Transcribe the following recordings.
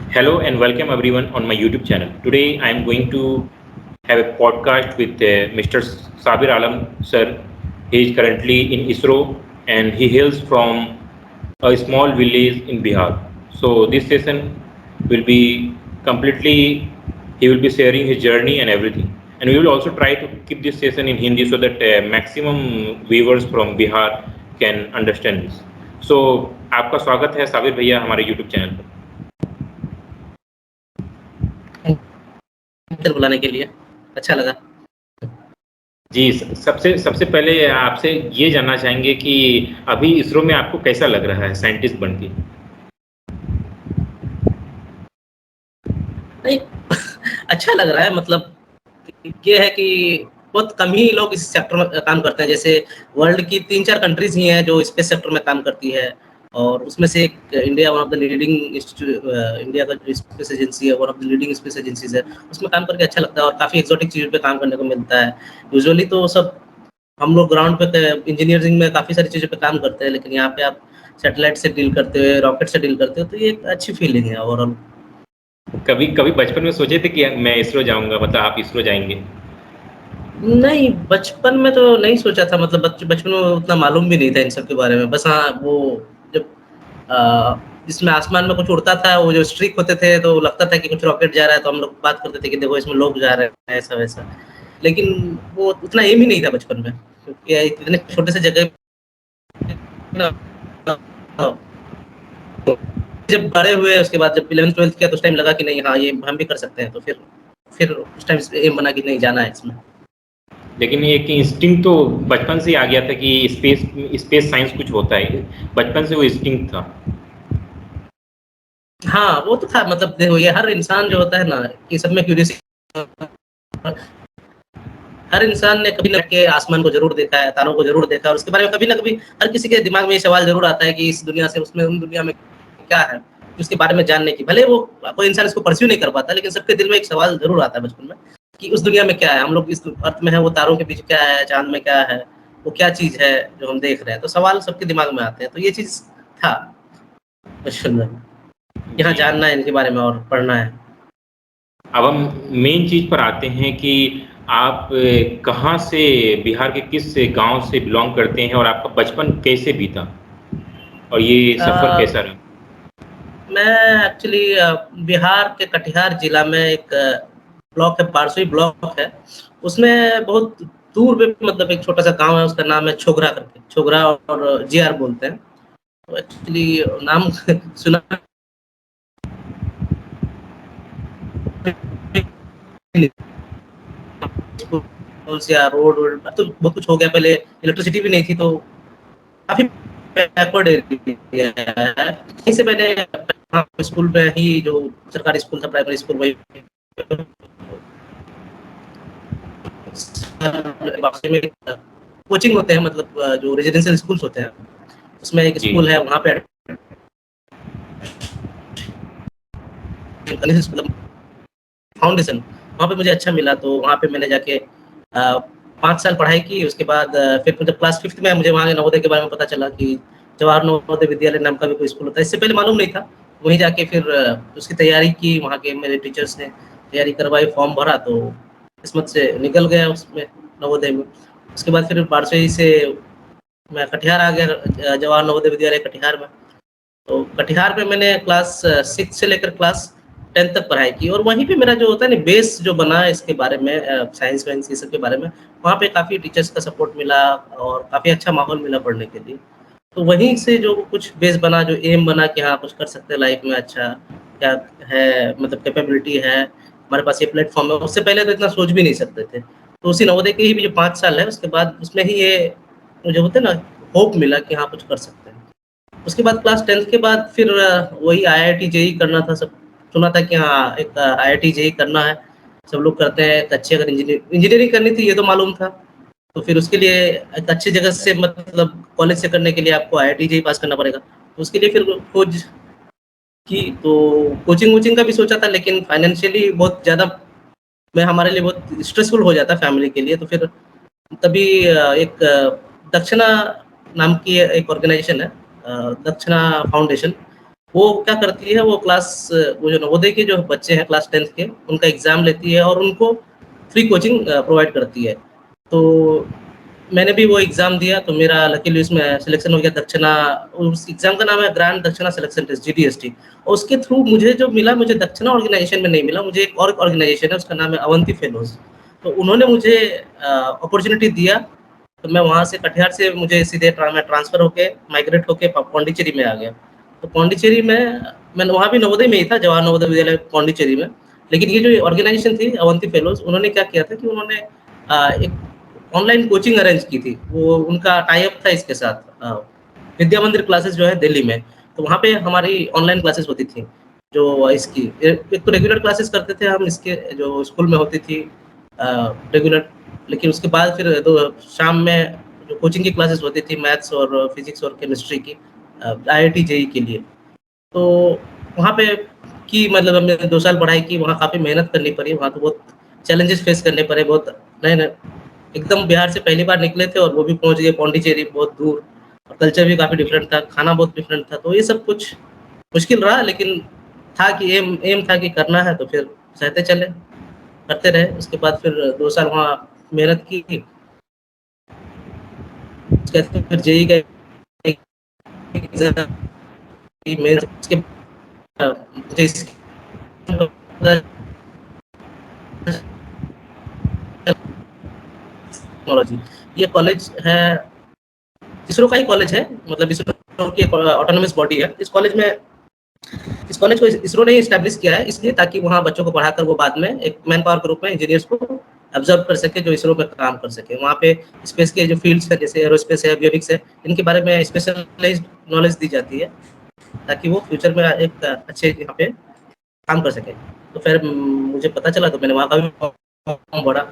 Hello and welcome everyone on my YouTube channel. Today I am going to have a podcast with Mr. Sabir Alam sir. He is currently in ISRO and he hails from a small village in Bihar. So this session will be completely, he will be sharing his journey and everything. And we will also try to keep this session in Hindi so that maximum viewers from Bihar can understand this. So आपका स्वागत है साबिर भैया हमारे YouTube channel पर. बुलाने के लिए अच्छा लगा। जी, सबसे सबसे पहले आपसे ये जानना चाहेंगे कि अभी इसरो में आपको कैसा लग रहा है साइंटिस्ट बन के? नहीं अच्छा लग रहा है, मतलब ये है कि बहुत कम ही लोग इस सेक्टर में काम करते हैं। जैसे वर्ल्ड की 3-4 कंट्रीज ही हैं जो स्पेस सेक्टर में काम करती है, और उसमें से एक India one of the leading India का जो स्पेस एजेंसी है, one of the leading space agencies है। उसमें काम करके अच्छा लगता है और काफ़ी एक्सोटिक चीज़ों पे काम करने को मिलता है। यूजुअली तो सब हम लोग ग्राउंड पे इंजीनियरिंग में काफ़ी सारी चीज़ों पे काम करते हैं, लेकिन यहाँ पे आप सैटेलाइट से डील करते हुए, रॉकेट से डील करते हो, तो ये एक अच्छी फीलिंग है ओवरऑल। कभी कभी बचपन में सोचे थे कि मैं इसरो जाऊंगा, मतलब आप इसरो जाएंगे? नहीं, बचपन में तो नहीं सोचा था, मतलब बचपन में उतना मालूम भी नहीं था इन सब के बारे में। बस हाँ, वो जब इसमें आसमान में कुछ उड़ता था, वो जो स्ट्रीक होते थे, तो लगता था कि कुछ रॉकेट जा रहा है, तो हम लोग बात करते थे कि देखो इसमें लोग जा रहे हैं, ऐसा वैसा। लेकिन वो उतना एम ही नहीं था बचपन में, क्योंकि इतने छोटे से जगह जब बड़े हुए, उसके बाद जब 11th-12th किया तो उस टाइम लगा कि नहीं, हाँ ये हम भी कर सकते हैं। तो फिर उस टाइम एम बना कि नहीं, जाना है इसमें। लेकिन ये कि इंस्टिंक्ट तो बचपन से ही आ गया था कि स्पेस साइंस कुछ होता है, बचपन से वो इंस्टिंक्ट था। हाँ, वो तो था, मतलब देखो ये हर इंसान जो होता है ना, ये सब में क्यूरियोसिटी, हर इंसान ने कभी न के आसमान को जरूर देखा है, तारों को जरूर देखा है, और उसके बारे में कभी ना कभी हर किसी के दिमाग में ये सवाल जरूर आता है कि इस दुनिया से उसमें उन दुनिया में क्या है, उसके बारे में जानने की। भले वो कोई इंसान इसको परस्यू नहीं कर पाता, लेकिन सबके दिल में एक सवाल जरूर आता है बचपन में कि उस दुनिया में क्या है, हम लोग इस अर्थ में है, वो तारों के बीच क्या है, चांद में क्या है, वो क्या चीज है जो हम देख रहे हैं। तो सवाल सबके दिमाग में आते हैं, तो ये चीज था बचपन में, यहाँ जानना है इनके बारे में और पढ़ना है। अब हम मेन चीज पर आते हैं कि आप कहाँ से, बिहार के किस गांव से बिलोंग करते हैं और आपका बचपन कैसे बीता और ये सफर कैसा रहा? मैं एक्चुअली बिहार के कटिहार जिला में एक ब्लॉक है, बारसोई ब्लॉक है, उसमें बहुत दूर पे, मतलब एक छोटा सा गांव है, उसका नाम है छोगरा करके, छोगरा और जीआर बोलते हैं। तो एक्चुअली नाम सुना या रोड वोड तो बहुत कुछ हो गया, पहले इलेक्ट्रिसिटी भी नहीं थी, तो काफी बैकवर्ड एरिया है। इससे पहले स्कूल में ही, जो सरकारी स्कूल था, प्राइमरी स्कूल, वही कोचिंग होते हैं, मतलब जो रेजिडेंशियल स्कूल्स होते हैं, उसमें एक स्कूल है, वहाँ पे फाउंडेशन, वहाँ पे मुझे अच्छा मिला, तो वहाँ पे मैंने जाके 5 साल पढ़ाई की। उसके बाद फिर जब क्लास 5th में मुझे वहाँ नवोदय के बारे में पता चला कि जवाहर नवोदय विद्यालय नाम का भी कोई स्कूल होता है, इससे पहले मालूम नहीं था। वहीं जाके फिर उसकी तैयारी की, वहाँ के मेरे टीचर्स ने तैयारी करवाई, फॉर्म भरा, तो किस्मत से निकल गया उसमें, नवोदय में। उसके बाद फिर बारसोई से मैं कटिहार आ गया, जवाहर नवोदय विद्यालय कटिहार में। तो कटिहार में मैंने क्लास 6 से लेकर क्लास 10 तक पढ़ाई की, और वहीं पे मेरा जो होता है ना, बेस जो बना है इसके बारे में, साइंस वाइंस ये सब के बारे में, वहाँ पे काफ़ी टीचर्स का सपोर्ट मिला और काफ़ी अच्छा माहौल मिला पढ़ने के लिए। तो वहीं से जो कुछ बेस बना, जो एम बना कि हाँ कुछ कर सकते हैं लाइफ में, अच्छा क्या है, मतलब कैपेबिलिटी है, हमारे पास ये प्लेटफॉर्म है। उससे पहले तो इतना सोच भी नहीं सकते थे। तो उसी नवोदय के ही भी जो 5 साल है, उसके बाद उसमें ही ये जो होते हैं ना, होप मिला कि हाँ कुछ कर सकते हैं। उसके बाद क्लास 10th के बाद फिर वही आईआईटी जेईई करना था। सब सुना था कि हाँ एक आईआईटी जेईई करना है, सब लोग करते हैं। एक अच्छी अगर इंजीनियरिंग करनी थी, ये तो मालूम था। तो फिर उसके लिए एक अच्छी जगह से, मतलब कॉलेज से करने के लिए आपको आईआईटी जेईई पास करना पड़ेगा। तो उसके लिए फिर खोज की, तो कोचिंग वोचिंग का भी सोचा था, लेकिन फाइनेंशियली बहुत ज़्यादा मैं, हमारे लिए बहुत स्ट्रेसफुल हो जाता फैमिली के लिए। तो फिर तभी एक दक्षिणा नाम की एक ऑर्गेनाइजेशन है, दक्षिणा फाउंडेशन, वो क्या करती है, वो वो जो नवोदय के जो बच्चे हैं क्लास 10th के, उनका एग्ज़ाम लेती है और उनको फ्री कोचिंग प्रोवाइड करती है। तो मैंने भी वो एग्ज़ाम दिया, तो मेरा लकीली उसमें सिलेक्शन हो गया दक्षिणा। उस एग्ज़ाम का नाम है ग्रैंड दक्षिणा सिलेक्शन टेस्ट, जीडीएसटी। और उसके थ्रू मुझे जो मिला, मुझे दक्षिणा ऑर्गेनाइज़ेशन में नहीं मिला, मुझे एक और ऑर्गेनाइज़ेशन है, उसका नाम है अवंती फेलोज़। तो उन्होंने मुझे अपॉर्च्युनिटी दिया, तो मैं वहाँ से कटिहार से मुझे सीधे मैं ट्रांसफ़र होके माइग्रेट होके पौंडीचेरी में आ गया। तो पौंडीचेरी में मैं वहाँ भी नवोदय में ही था, जवाहर नवोदय विद्यालय पौंडीचेरी में। लेकिन ये जो ऑर्गेनाइज़ेशन थी अवंती फेलोज़, उन्होंने क्या किया था कि उन्होंने एक ऑनलाइन कोचिंग अरेंज की थी। वो उनका टाई अप था इसके साथ, विद्या मंदिर क्लासेस जो है दिल्ली में। तो वहाँ पे हमारी ऑनलाइन क्लासेस होती थी, जो इसकी एक तो रेगुलर क्लासेस करते थे हम, इसके जो स्कूल में होती थी रेगुलर। लेकिन उसके बाद फिर तो शाम में जो कोचिंग की क्लासेस होती थी मैथ्स और फिजिक्स और केमिस्ट्री की, आईआईटी जेईई के लिए। तो वहाँ पे मतलब हमने 2 साल पढ़ाई की, वहाँ काफ़ी मेहनत करनी पड़ी, वहाँ तो बहुत चैलेंजेस फेस करने पड़े, बहुत नए-नए, एकदम बिहार से पहली बार निकले थे और वो भी पहुँच गए पौंडीचेरी, बहुत दूर, और कल्चर भी काफ़ी डिफरेंट था, खाना बहुत डिफरेंट था। तो ये सब कुछ मुश्किल रहा, लेकिन था कि एम एम था कि करना है, तो फिर सहते चले, करते रहे। उसके बाद फिर 2 साल वहाँ मेहनत की, उसके बाद फिर जेईई का एग्ज़ाम मेंस, उसके मुझे टेक्नोलॉजी, ये कॉलेज है, इसरो का ही कॉलेज है, मतलब इसरो की एक ऑटोनोमस बॉडी है। इस कॉलेज को इसरो ने एस्टैब्लिश किया है इसलिए ताकि वहाँ बच्चों को पढ़ाकर वो बाद में एक मैन पावर के रूप में इंजीनियर्स को ऑब्जर्व कर सके, जो इसरो में काम कर सके। वहाँ पे स्पेस के जो फील्ड्स है, जैसे एरोस्पेस है, एवियोनिक्स है, इनके बारे में स्पेशलाइज्ड नॉलेज दी जाती है, ताकि वो फ्यूचर में एक अच्छे यहाँ पे काम कर सके। तो फिर मुझे पता चला, तो मैंने वहाँ का भी फॉर्म भरा,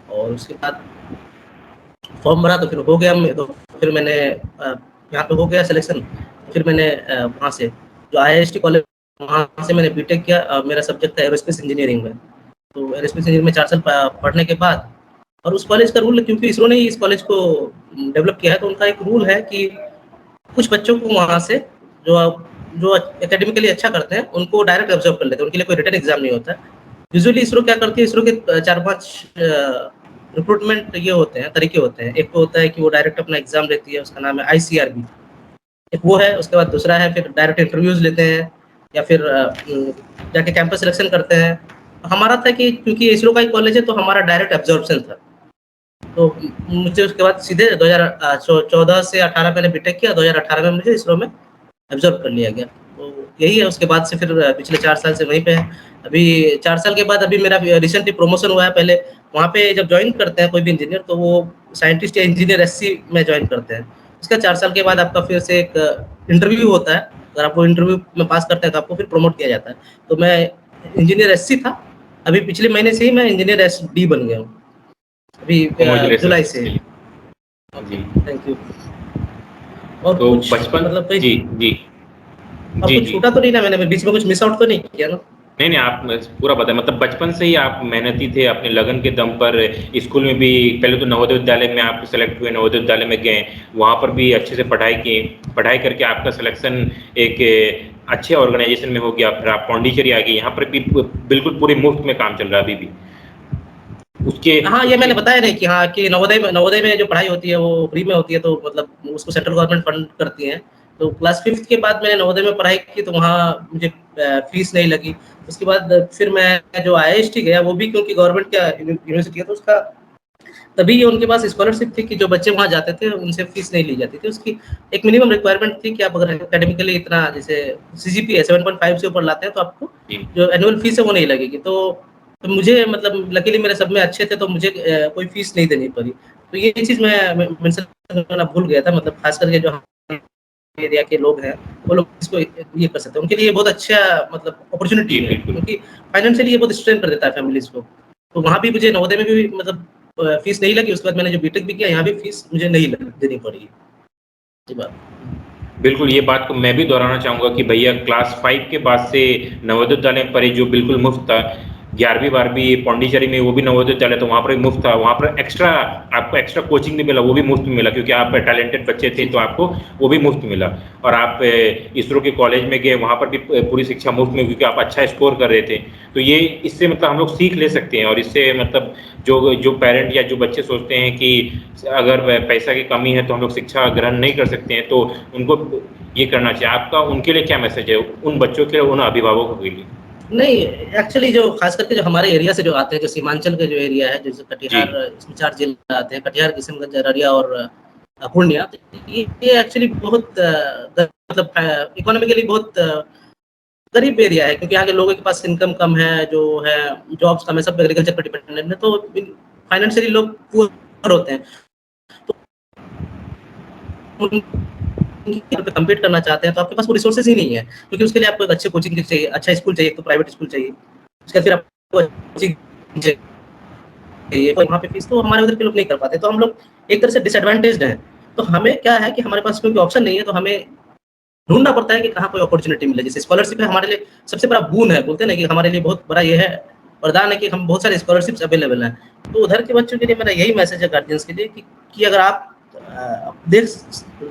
और उसके बाद फॉर्म भरा तो फिर हो गया। तो फिर मैंने यहाँ पे हो गया सिलेक्शन। फिर मैंने वहाँ से जो आईआईएसटी कॉलेज, वहाँ से मैंने बीटेक किया। मेरा सब्जेक्ट था एरोस्पेस इंजीनियरिंग में। तो एरोस्पेस इंजीनियरिंग में 4 साल पढ़ने के बाद, और उस कॉलेज का रूल, क्योंकि इसरो ने ही इस कॉलेज को डेवलप किया है, तो उनका एक रूल है कि कुछ बच्चों को वहाँ से जो जो एकेडमिकली अच्छा करते हैं, उनको डायरेक्ट ऑब्जर्व कर लेते हैं, उनके लिए कोई रिटन एग्जाम नहीं होता है। यूजुअली इसरो क्या करती है, इसरो के 4-5 रिक्रूटमेंट ये होते हैं, तरीके होते हैं। एक तो होता है कि वो डायरेक्ट अपना एग्जाम लेती है, उसका नाम है आईसीआरबी, एक वो है। उसके बाद दूसरा है फिर डायरेक्ट इंटरव्यूज लेते हैं, या फिर जाके कैंपस सिलेक्शन करते हैं। हमारा था कि क्योंकि इसरो का ही कॉलेज है, तो हमारा डायरेक्ट एब्जॉर्प्शन था। तो मुझे उसके बाद सीधे 2014 से 18 मैंने बीटेक किया, 2018 में मुझे इसरो में एब्जॉर्ब कर लिया गया। तो यही है, उसके बाद से फिर पिछले 4 साल से वहीं पे है। अभी 4 साल के बाद अभी मेरा रिसेंटली प्रमोशन हुआ है। पहले वहाँ पे जब जॉइन करते हैं कोई भी इंजीनियर, तो वो साइंटिस्ट या इंजीनियर एससी में जॉइन करते हैं। उसका 4 साल के बाद आपका फिर से एक इंटरव्यू होता है। अगर आप वो इंटरव्यू में पास करते हैं, तो आपको फिर प्रमोट किया जाता है। तो मैं इंजीनियर एससी था, अभी पिछले महीने से ही मैं इंजीनियर एसडी बन गया हूँ, अभी जुलाई कांग्रेचुलेशंस से। इसके लिए। ओके, जी। Thank you. और तो कुछ बचपन, मतलब कोई जी, जी, और जी, कुछ जी। छूटा तो नहीं ना, मैंने बीच में कुछ मिस आउट तो नहीं किया ना? नहीं, नहीं, आप पूरा बताएँ, मतलब बचपन से ही आप मेहनती थे, अपने लगन के दम पर स्कूल में भी पहले तो नवोदय विद्यालय में आप सेलेक्ट हुए, नवोदय विद्यालय में गए, वहाँ पर भी अच्छे से पढ़ाई की, पढ़ाई करके आपका सिलेक्शन एक अच्छे ऑर्गेनाइजेशन में हो गया, फिर आप पौंडीचेरी आ गए, यहाँ पर भी बिल्कुल पूरे मुफ्त में काम चल रहा है अभी भी। उसके हाँ, ये उसके मैंने बताया नहीं कि हाँ, कि नवोदय में जो पढ़ाई होती है वो फ्री में होती है, तो मतलब उसको सेंट्रल गवर्नमेंट फंड करती है। तो क्लास 5th के बाद मैंने नवोदय में पढ़ाई की, तो वहाँ मुझे फीस नहीं लगी। उसके बाद फिर मैं जो आईआईएसटी गया, वो भी क्योंकि गवर्नमेंट का यूनिवर्सिटी है, तो उसका तभी ये उनके पास स्कॉलरशिप थी कि जो बच्चे वहाँ जाते थे उनसे फीस नहीं ली जाती थी। उसकी एक मिनिमम रिक्वायरमेंट थी कि आप अगर एकेडमिकली इतना, जैसे सीजीपीए 7.5 से ऊपर लाते हैं, तो आपको जी, जो एनुअल फीस है वो नहीं लगेगी। तो मुझे मतलब लकीली मेरे सब में अच्छे थे, तो मुझे कोई फीस नहीं देनी पड़ी। तो ये चीज़ मैं मेंशन करना भूल गया था, मतलब खास करके जो एरिया के लोग हैं, वो लोग इसको ये कर सकते हैं, उनके लिए ये बहुत अच्छा मतलब अपॉर्चुनिटी जी, है, बिल्कुल। क्योंकि फाइनेंशियली ये बहुत स्ट्रेन कर देता है फैमिलीज़ को। तो वहाँ भी मुझे नवोदय में भी मतलब फीस नहीं लगी। उसके बाद मैंने जो बीटेक भी किया, यहाँ भी फीस मुझे नहीं देनी पड़ी। ये बात। बिल्कुल, ये बात को मैं भी दोहराना चाहूँगा कि भैया क्लास 5 के बाद से नवोदय विद्यालय में पढ़े जो बिल्कुल मुफ़्त था। 11वीं 12वीं पौंडीचेरी में वो भी नवोदय विद्यालय, तो वहाँ पर भी मुफ्त था। वहाँ पर एक्स्ट्रा आपको एक्स्ट्रा कोचिंग भी मिला, वो भी मुफ्त मिला, क्योंकि आप टैलेंटेड बच्चे थे तो आपको वो भी मुफ्त मिला। और आप इसरो के कॉलेज में गए, वहाँ पर भी पूरी शिक्षा मुफ्त में, क्योंकि आप अच्छा स्कोर कर रहे थे। तो ये इससे मतलब हम लोग सीख ले सकते हैं, और इससे मतलब जो जो पेरेंट या जो बच्चे सोचते हैं कि अगर पैसा की कमी है तो हम लोग शिक्षा ग्रहण नहीं कर सकते हैं, तो उनको ये करना चाहिए। आपका उनके लिए क्या मैसेज है, उन बच्चों के लिए, उन अभिभावकों के लिए? नहीं, एक्चुअली जो खास करके जो हमारे एरिया से जो आते हैं, जो सीमांचल का जो एरिया है, जैसे जी, कटिहार, इसमें 4 जिले आते हैं, कटिहार, किशनगंज, अररिया और पूर्णिया। तो ये एक्चुअली बहुत मतलब इकोनॉमिकली बहुत गरीब एरिया है, क्योंकि यहाँ के लोगों के पास इनकम कम है, जो है जॉब्स कम है, सब एग्रीकल्चर पर डिपेंडेंट है, तो फाइनेंशियली लोग पुअर होते हैं। तो पे कम्पीट करना चाहते हैं, तो आपके पास वो रिसोर्सेज ही नहीं है, क्योंकि उसके लिए आपको एक अच्छे कोचिंग चाहिए, अच्छा स्कूल चाहिए, तो प्राइवेट स्कूल चाहिए, उसके बाद फिर आपको अच्छी चाहिए, तो वहाँ पे फीस तो हमारे उधर के लोग नहीं कर पाते, तो हम लोग एक तरह से डिसएडवांटेज्ड हैं। तो हमें क्या है कि हमारे पास क्योंकि ऑप्शन नहीं है, तो हमें ढूँढना पड़ता है कि कहाँ कोई अपॉर्च्युनिटी मिले। जैसे स्कॉलरशिप है हमारे लिए सबसे बड़ा बून है, बोलते हैं ना कि हमारे लिए बहुत बड़ा ये है, वरदान है कि हम बहुत सारे स्कॉलरशिप्स अवेलेबल हैं। तो उधर के बच्चों के लिए मेरा यही मैसेज है गार्जियंस के लिए कि अगर आप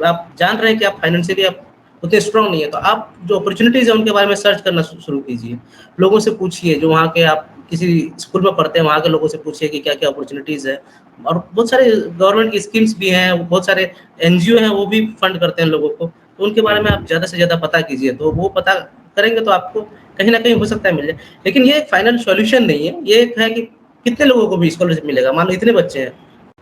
आप जान रहे हैं कि आप फाइनेंशियली आप उतने स्ट्रांग नहीं है, तो आप जो अपॉर्च्युनिटीज़ है उनके बारे में सर्च करना शुरू कीजिए। लोगों से पूछिए, जो वहाँ के आप किसी स्कूल में पढ़ते हैं, वहाँ के लोगों से पूछिए कि क्या-क्या अपॉर्च्युनिटीज़ है। और बहुत सारे गवर्नमेंट की स्कीम्स भी हैं, बहुत सारे एनजीओ हैं, वो भी फंड करते हैं लोगों को। तो उनके बारे में बिल्कुल। आप ज़्यादा से ज़्यादा पता कीजिए, तो वो पता करेंगे तो आपको कहीं न कहीं हो सकता है मिल जाए। लेकिन ये एक फाइनल सॉल्यूशन नहीं है, ये एक है कि कितने लोगों को भी स्कॉलरशिप मिलेगा। मान लो इतने बच्चे हैं,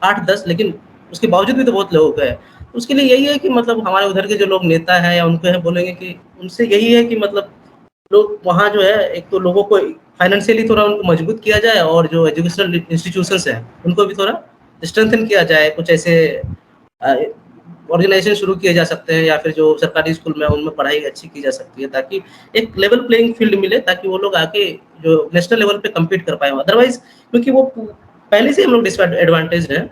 8-10, लेकिन उसके बावजूद भी तो बहुत लोगों का है। तो उसके लिए यही है कि मतलब हमारे उधर के जो लोग नेता हैं या उनको हैं बोलेंगे कि उनसे यही है कि मतलब लोग वहाँ जो है, एक तो लोगों को फाइनेंशियली थोड़ा उनको मजबूत किया जाए, और जो एजुकेशनल इंस्टीट्यूशंस हैं, उनको भी थोड़ा स्ट्रेंथन किया जाए। कुछ ऐसे अ, ऑर्गेनाइजेशन शुरू किए जा सकते हैं, या फिर जो सरकारी स्कूल में उनमें पढ़ाई अच्छी की जा सकती है, ताकि एक लेवल प्लेइंग फील्ड मिले, ताकि वो लोग आके जो नेशनल लेवल पे कम्पीट कर पाएँ। अदरवाइज़ क्योंकि वो पहले से हम लोग डिसएडवांटेज्ड हैं,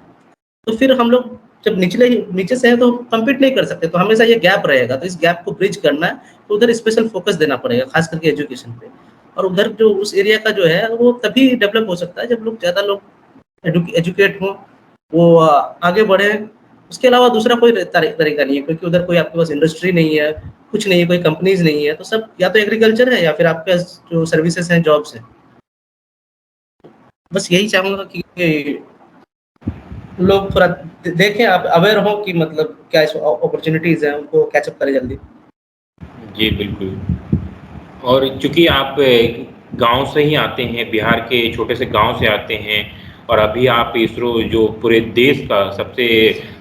तो फिर हम लोग जब नीचे से हैं तो कम्पीट नहीं कर सकते, तो हमेशा ये गैप रहेगा। तो इस गैप को ब्रिज करना है, तो उधर स्पेशल फोकस देना पड़ेगा, खास करके एजुकेशन पे। और उधर जो उस एरिया का जो है, वो तभी डेवलप हो सकता है जब लोग ज़्यादा लोग एजुकेट हों, वो आगे बढ़ें। उसके अलावा दूसरा कोई तरीका नहीं है, क्योंकि उधर कोई आपके पास इंडस्ट्री नहीं है, कुछ नहीं है, कोई कंपनीज़ नहीं है, तो सब या तो एग्रीकल्चर है या फिर आपके पास जो सर्विसेज़ हैं, जॉब्स हैं। बस यही चाहूँगा कि लोग थोड़ा देखें, आप अवेयर हो कि मतलब क्या अपॉर्चुनिटीज़ हैं, उनको कैच अप करें जल्दी। जी, बिल्कुल। और चूँकि आप गाँव से ही आते हैं, बिहार के छोटे से गाँव से आते हैं, और अभी आप इसरो जो पूरे देश का सबसे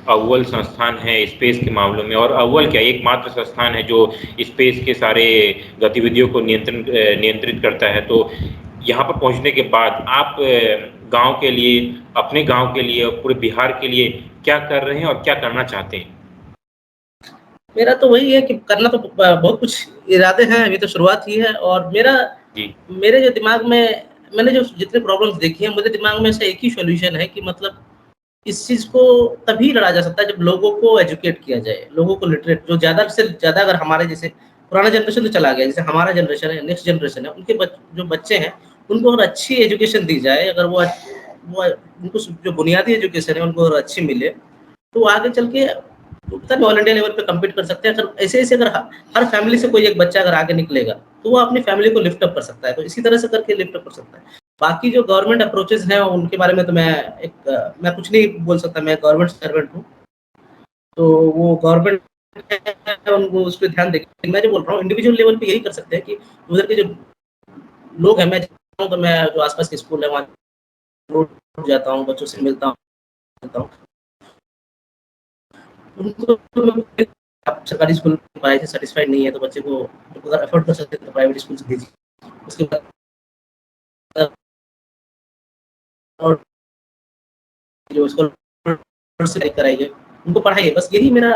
अव्वल संस्थान है स्पेस के मामलों में, और अव्वल क्या, एकमात्र संस्थान है जो स्पेस के सारे गतिविधियों को नियंत्रित करता है। तो यहाँ पर पहुँचने के बाद आप गाँव के लिए, अपने गाँव के लिए और पूरे बिहार के लिए क्या कर रहे हैं और क्या करना चाहते हैं? मेरा तो वही है कि करना तो बहुत कुछ इरादे हैं, अभी तो शुरुआत ही है। और जी, मेरे जो दिमाग में मैंने जो जितने प्रॉब्लम्स देखी हैं, मेरे दिमाग में से एक ही सॉल्यूशन है कि मतलब इस चीज़ को तभी लड़ा जा सकता है जब लोगों को एजुकेट किया जाए, लोगों को लिटरेट, जो ज़्यादा से ज़्यादा, अगर हमारे जैसे पुराना जनरेशन तो चला गया, जैसे हमारा जनरेशन है, नेक्स्ट जनरेशन है, उनके जो बच्चे हैं, उनको अगर अच्छी एजुकेशन दी जाए, अगर वो उनको जो बुनियादी एजुकेशन है उनको अगर अच्छी मिले, तो वो आगे चल के पता नहीं ऑल इंडिया लेवल पे कम्पीट कर सकते हैं। अगर ऐसे-ऐसे अगर हर फैमिली से कोई एक बच्चा अगर आगे निकलेगा, तो वो अपनी फैमिली को लिफ्ट अप कर सकता है। तो इसी तरह से करके लिफ्ट अप कर सकता है। बाकी जो गवर्नमेंट अप्रोचेज़ हैं, उनके बारे में तो मैं कुछ नहीं बोल सकता, मैं गवर्नमेंट सर्वेंट हूँ। तो वो गवर्नमेंट है, उनको उस पे ध्यान दें। मैं जो बोल रहा हूँ इंडिविजुअल लेवल पे यही कर सकते हैं कि उधर के जो लोग हैं, मैं जाता हूँ तो मैं जो आस-पास के स्कूल है वहाँ रोज़ जाता हूँ, बच्चों से मिलता हूँ। उनको तो मैं आप सरकारी स्कूल की पढ़ाई से सैटिस्फाइड नहीं है, तो बच्चे को अगर अफोर्ड कर सकते हैं तो प्राइवेट स्कूल से भेजिए। उसके बाद और जो स्कॉलरशिप कराइए, उनको पढ़ाइए। बस यही मेरा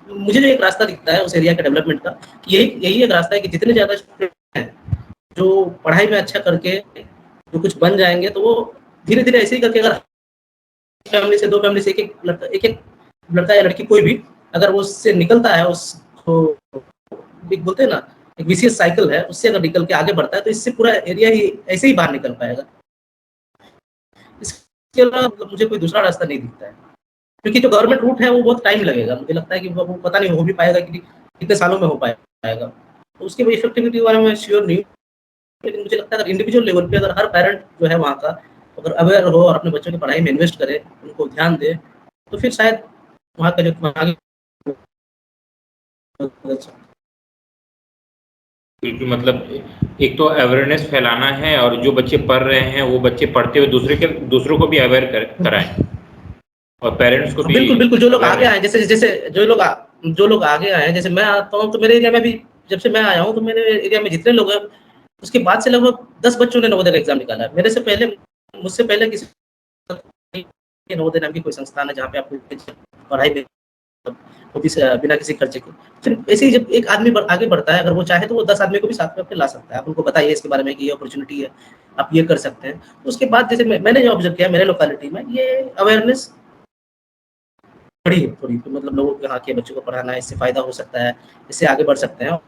मुझे जो एक रास्ता दिखता है उस एरिया के डेवलपमेंट का, कि यही यही एक रास्ता है कि जितने ज़्यादा स्टूडेंट हैं, जो पढ़ाई में अच्छा करके जो कुछ बन जाएँगे, तो वो धीरे-धीरे ऐसे ही करके, अगर फैमिली से 2 फैमिली से एक-एक लड़का या लड़की कोई भी अगर वो उससे निकलता है, उसको एक बोलते हैं ना एक विशियस साइकिल है, उससे अगर निकल के आगे बढ़ता है तो इससे पूरा एरिया ही ऐसे ही बाहर निकल पाएगा। इसके अलावा मतलब मुझे कोई दूसरा रास्ता नहीं दिखता है, क्योंकि जो गवर्नमेंट रूट है वो बहुत टाइम लगेगा, मुझे लगता है कि वो पता नहीं हो भी पाएगा कि कितने सालों में हो पाएगा, तो उसकी इफेक्टिविटी के बारे में श्योर नहीं हूँ। लेकिन मुझे लगता है अगर इंडिविजुअल लेवल पे अगर हर पेरेंट जो है वहाँ का अगर अवेयर हो और अपने बच्चों की पढ़ाई में इन्वेस्ट करे, उनको ध्यान दे, तो फिर शायद वहाँ का जो आगे बिल्कुल, मतलब एक तो अवेयरनेस फैलाना है और जो बच्चे पढ़ रहे हैं वो बच्चे पढ़ते हुए दूसरों को भी अवेयर कराएं और पेरेंट्स को भी बिल्कुल, बिल्कुल, जो लोग अवेयर आगे रहें। आए जैसे जैसे जो लोग आगे आए हैं, जैसे मैं आता हूँ तो मेरे एरिया में भी जब से मैं आया हूँ तो मेरे एरिया में जितने लोग हैं, उसके बाद से लगभग 10 बच्चों ने नवोदय का एग्ज़ाम निकाला है। मुझसे पहले किसी नवोदय नाम की कोई संस्थान है जहाँ पे आपको पढ़ाई में होती है बिना किसी खर्चे के। फिर ऐसे ही जब एक आदमी आगे बढ़ता है, अगर वो चाहे तो वो 10 आदमी को भी साथ में अपने ला सकता है। आप उनको बताइए इसके बारे में कि ये अपॉर्च्युनिटी है, आप ये कर सकते हैं। तो उसके बाद जैसे मैंने जो ऑब्ज़र्व किया मेरे लोकेलिटी में, ये अवेयरनेस बढ़ी है थोड़ी, तो मतलब लोगों के यहाँ के बच्चों को पढ़ाना है, इससे फ़ायदा हो सकता है, इससे आगे बढ़ सकते हैं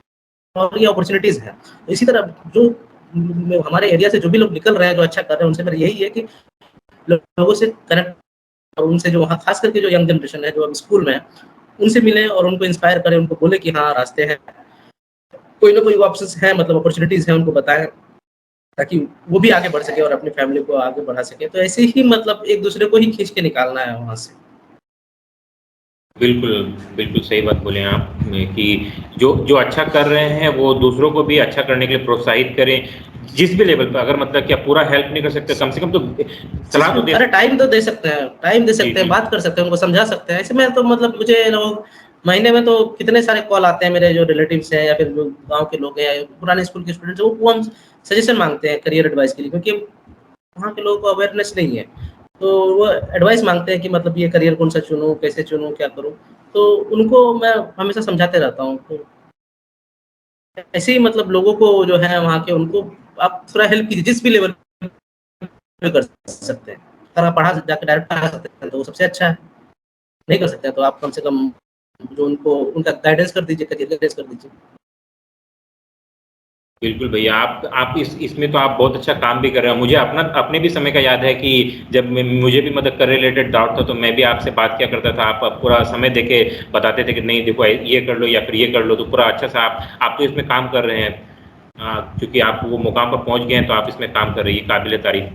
और ये अपॉर्च्युनिटीज़ हैं। इसी तरह जो हमारे एरिया से जो भी लोग निकल रहे हैं, जो अच्छा कर रहे हैं, उनसे मेरा यही है कि लोगों से कनेक्ट और उनसे जो वहाँ खास करके जो यंग जनरेशन है, जो अभी स्कूल में है, उनसे मिलें और उनको इंस्पायर करें, उनको बोलें कि हाँ, रास्ते हैं, कोई ना कोई ऑप्शंस हैं, मतलब अपॉर्च्युनिटीज़ हैं, उनको बताएँ, ताकि वो भी आगे बढ़ सके और अपनी फैमिली को आगे बढ़ा सके। तो ऐसे ही मतलब एक-दूसरे को ही खींच के निकालना है वहाँ से। बिल्कुल, बिल्कुल सही बात बोले आप कि जो जो अच्छा कर रहे हैं वो दूसरों को भी अच्छा करने के लिए प्रोत्साहित करें। जिस भी लेवल पे अगर मतलब क्या पूरा हेल्प नहीं कर सकते, कम से कम तो जिस सलाह तो दे अरे सकते टाइम हैं। तो दे सकते हैं, टाइम दे जी, सकते हैं, जी। बात कर सकते हैं, उनको समझा सकते हैं। ऐसे में तो मतलब मुझे लोग महीने में तो कितने सारे कॉल आते हैं, मेरे जो रिलेटिव्स हैं या फिर जो गाँव के लोग हैं या पुराने स्कूल के स्टूडेंट्स हैं, वो हम सजेशन माँगते हैं करियर एडवाइस के लिए, क्योंकि वहाँ के लोगों को अवेयरनेस नहीं है। तो वो एडवाइस माँगते हैं कि मतलब ये करियर कौन-सा चुनूँ, कैसे चुनूँ, क्या करूँ? तो उनको मैं हमेशा समझाते रहता हूँ। तो ऐसे ही मतलब लोगों को जो है वहाँ के उनको आप थोड़ा हेल्प कीजिए, जिस भी लेवल पे कर सकते हैं। अगर आप पढ़ा जाके डायरेक्ट पढ़ा सकते हैं तो वो सबसे अच्छा है। नहीं कर सकते हैं तो आप कम से कम जो उनको उनका गाइडेंस कर दीजिए, करियर गाइडेंस कर दीजिए। बिल्कुल भैया, आप इसमें तो आप बहुत अच्छा काम भी कर रहे हो। मुझे अपने भी समय का याद है कि जब मुझे भी मतलब करियर रिलेटेड डाउट था तो मैं भी आपसे बात किया करता था। आप पूरा समय देके बताते थे कि नहीं देखो ये कर लो या फिर ये कर लो, तो पूरा अच्छा सा आप तो इसमें काम कर रहे हैं। क्योंकि आप वो मुकाम पर पहुँच गए हैं तो आप इसमें काम कर रही है, काबिल-ए-तारीफ़।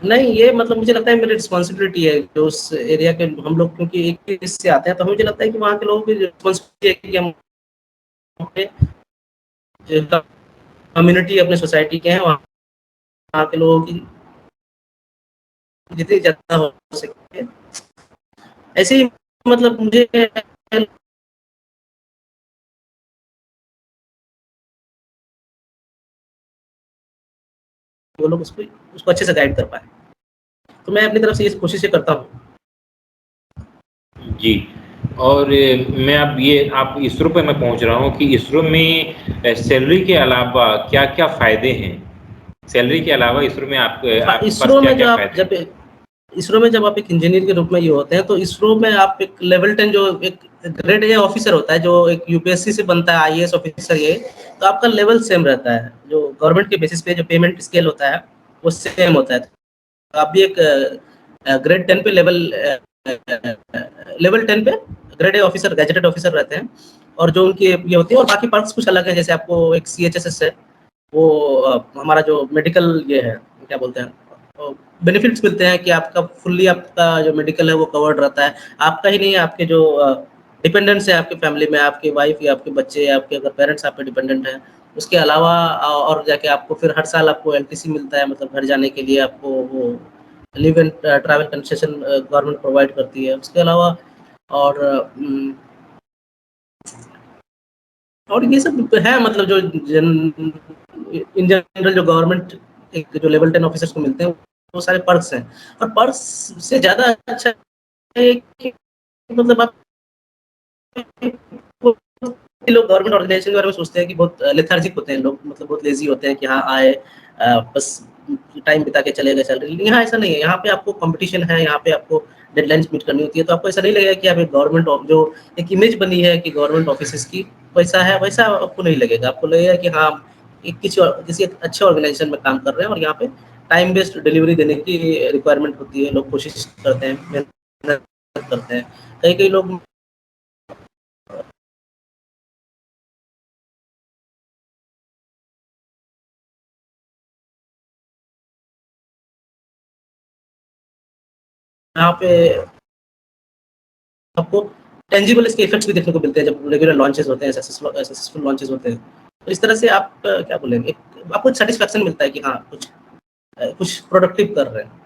नहीं, ये मतलब मुझे लगता है मेरी रिस्पॉन्सिबिलिटी है, जो उस एरिया के हम लोग क्योंकि एक ही देश से आते हैं, तो मुझे लगता है कि वहाँ के लोगों की रिस्पॉन्सिबिलिटी है कि हम अपने जो कम्युनिटी अपने सोसाइटी के हैं, वहाँ के लोगों की जितनी ज़्यादा हो सके, ऐसे ही मतलब मुझे वो लोग उसको उसको अच्छे से गाइड कर पाएँ। तो मैं अपनी तरफ से ये कोशिशें करता हूँ। जी। और मैं अब ये आप इसरो पे मैं पहुँच रहा हूँ कि इसरो में सैलरी के अलावा क्या-क्या फ़ायदे हैं? सैलरी के अलावा इसरो में आपके पास इसरो में क्या-क्या फ़ायदे हैं? इसरो में जब आप एक इंजीनियर के रूप में ये होते हैं, तो इसरो में आप एक लेवल 10 जो एक ग्रेड ए ऑफिसर होता है, जो एक यूपीएससी से बनता है, आईएएस ऑफिसर ये, तो आपका लेवल सेम रहता है। जो गवर्नमेंट के बेसिस पे जो पेमेंट स्केल होता है, वो सेम होता है। तो आप भी एक ग्रेड 10 पे लेवल 10 पे grade A officer, gazetted officer रहते हैं और जो उनकी ये होती है और बाकी पर्क्स कुछ अलग है, जैसे आपको एक सीएचएसएस है, वो हमारा जो मेडिकल ये है, क्या बोलते हैं, बेनिफिट्स मिलते हैं कि आपका फुल्ली आपका जो मेडिकल है वो कवर्ड रहता है। आपका ही नहीं, आपके जो डिपेंडेंट्स हैं आपकी फैमिली में, आपकी वाइफ या आपके बच्चे या आपके अगर पेरेंट्स आप पे डिपेंडेंट हैं, उसके अलावा और जाके आपको फिर हर साल आपको एलटीसी मिलता है, मतलब घर जाने के लिए आपको वो live and travel concession government provide करती है। उसके अलावा और और ये सब है, मतलब जो इन जनरल जो गवर्नमेंट एक जो लेवल 10 ऑफिसर्स को मिलते हैं, वो सारे पर्क्स हैं। और पर्क्स से ज़्यादा अच्छा है कि मतलब आप लोग गवर्नमेंट ऑर्गेनाइजेशन के बारे में सोचते हैं कि बहुत लेथार्जिक होते हैं लोग, मतलब बहुत लेज़ी होते हैं कि हाँ आए, बस टाइम बिता के चले गए सैलरी। लेकिन यहाँ ऐसा नहीं है, यहाँ पे आपको कॉम्पिटिशन है, यहाँ पे आपको डेडलाइन्स मीट करनी होती है, तो आपको ऐसा नहीं लगेगा कि आप एक गवर्नमेंट जो एक इमेज बनी है कि गवर्नमेंट ऑफिसेज़ की, वैसा है, वैसा आपको नहीं लगेगा। आपको लगेगा कि हाँ, एक किसी एक अच्छे ऑर्गेनाइज़ेशन में काम कर रहे हैं और यहाँ पे टाइम बेस्ड डिलीवरी देने की रिक्वायरमेंट होती है। लोग कोशिश करते हैं, मेहनत करते हैं। कई-कई लोग यहाँ पे आपको टेंजिबल इसके इफेक्ट्स भी देखने को मिलते हैं जब रेगुलर लॉन्चेस होते हैं, सक्सेसफुल लॉन्चेस होते हैं। तो इस तरह से आप क्या बोलेंगे, आपको एक सैटिस्फैक्शन मिलता है कि हाँ, कुछ प्रोडक्टिव कर रहे हैं।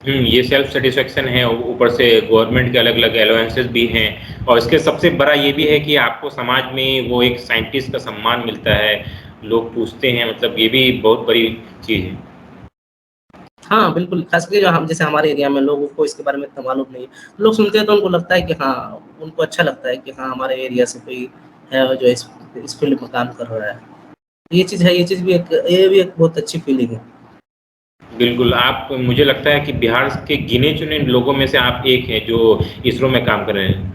ये सेल्फ सेटिस्फेक्शन है, ऊपर से गवर्नमेंट के अलग-अलग अलाउंसेस भी हैं और इसके सबसे बड़ा ये भी है कि आपको समाज में वो एक साइंटिस्ट का सम्मान मिलता है, लोग पूछते हैं, मतलब ये भी बहुत बड़ी चीज़ है। हाँ, बिल्कुल, ख़ास करके जो हम जैसे हमारे एरिया में लोगों को इसके बारे में इतना मालूम नहीं है। लोग सुनते हैं तो उनको लगता है कि हाँ, उनको अच्छा लगता है कि हाँ, हमारे एरिया से कोई है जो इस फ़ील्ड में काम कर रहा है। ये चीज़ है, ये भी एक बहुत अच्छी फ़ीलिंग है। बिल्कुल, आप मुझे लगता है कि बिहार के गिने-चुने लोगों में से आप एक हैं जो इसरो में काम कर रहे हैं।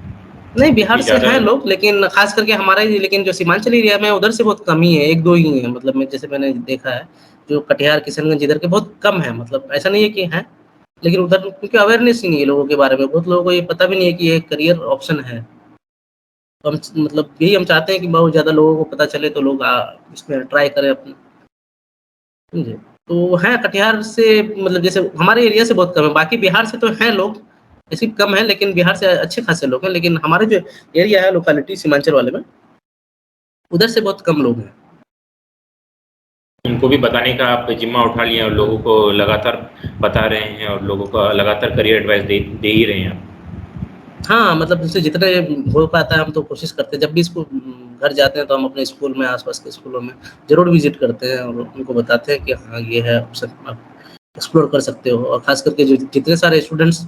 नहीं, बिहार कि से ज़्यादा हैं लोग, लेकिन ख़ास करके हमारा ही, लेकिन जो सीमांचल एरिया में उधर से बहुत कम ही है, 1-2 ही हैं। मतलब मैंने देखा है, जो कटिहार, किशनगंज इधर के बहुत कम हैं। मतलब ऐसा नहीं है कि हैं, लेकिन उधर क्योंकि अवेयरनेस ही नहीं है लोगों के बारे में। बहुत लोगों को ये पता भी नहीं है कि ये करियर ऑप्शन है। तो मतलब यही हम चाहते हैं कि बहुत ज़्यादा लोगों को पता चले तो लोग इसमें ट्राई करें अपना, समझे? तो हैं कटिहार से, मतलब जैसे हमारे एरिया से बहुत कम है, बाकी बिहार से तो हैं लोग, ऐसे कम हैं, लेकिन बिहार से अच्छे खासे लोग हैं। लेकिन हमारे जो एरिया है, लोकेलिटी सीमांचल वाले में, उधर से बहुत कम लोग हैं। उनको भी बताने का आप ज़िम्मा उठा लिए और लोगों को लगातार बता रहे हैं और लोगों को लगातार करियर एडवाइस दे ही रहे हैं आप। हाँ, मतलब जैसे जितने हो पाता है हम तो कोशिश करते हैं। जब भी घर जाते हैं तो हम अपने स्कूल में, आस-पास के स्कूलों में ज़रूर विज़िट करते हैं और उनको बताते हैं कि हाँ, ये है ऑप्शन, आप एक्सप्लोर कर सकते हो। और ख़ास करके जो जितने सारे स्टूडेंट्स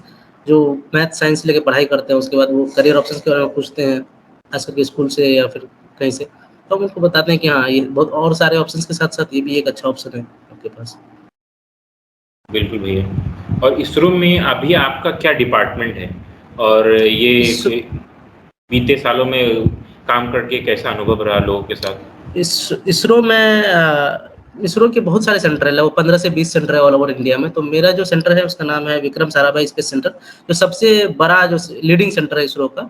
जो मैथ, साइंस लेके पढ़ाई करते हैं, उसके बाद वो करियर ऑप्शंस के बारे में पूछते हैं, ख़ास करके स्कूल से या फिर कहीं से, तो हम उनको बताते हैं कि हाँ, ये बहुत और सारे ऑप्शंस के साथ-साथ ये भी एक अच्छा ऑप्शन है आपके पास। बिल्कुल भैया। और इसरो में अभी आपका क्या डिपार्टमेंट है? और ये इस बीते सालों में काम करके कैसा अनुभव रहा लोगों के साथ? इसरो में इसरो के बहुत सारे सेंटर है, वो 15 से 20 सेंटर है ऑल ओवर इंडिया में। तो मेरा जो सेंटर है उसका नाम है विक्रम साराभाई स्पेस सेंटर, जो सबसे बड़ा जो लीडिंग सेंटर है इसरो का।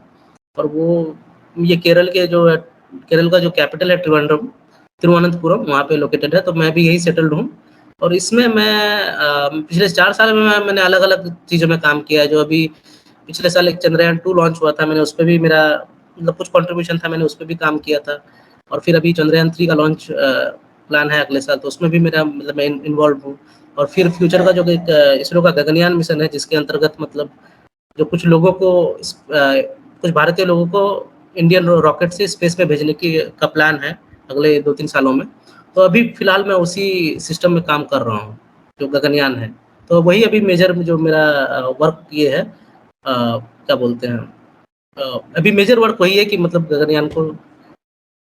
और वो ये केरल का जो कैपिटल है त्रिवेंद्रम, तिरुवनंतपुरम, वहाँ पे लोकेटेड है। तो मैं भी यही सेटल्ड हूँ और इसमें मैं पिछले 4 साल में मैंने अलग-अलग चीज़ों में काम किया है। जो अभी पिछले साल एक चंद्रयान 2 लॉन्च हुआ था, मैंने उसपे भी मेरा मतलब कुछ कंट्रीब्यूशन था, मैंने उसपे भी काम किया था। और फिर अभी चंद्रयान 3 का लॉन्च प्लान है अगले साल, तो उसमें भी मेरा मतलब मैं इन्वॉल्व हूँ। और फिर फ्यूचर का जो एक इसरो का गगनयान मिशन है, जिसके अंतर्गत मतलब जो कुछ भारतीय लोगों को इंडियन रॉकेट से स्पेस में भेजने का प्लान है अगले 2-3 सालों में। तो अभी फिलहाल मैं उसी सिस्टम में काम कर रहा हूँ, जो गगनयान है। तो वही अभी मेजर जो मेरा वर्क ये है, क्या बोलते हैं, अभी मेजर वर्क वही है कि मतलब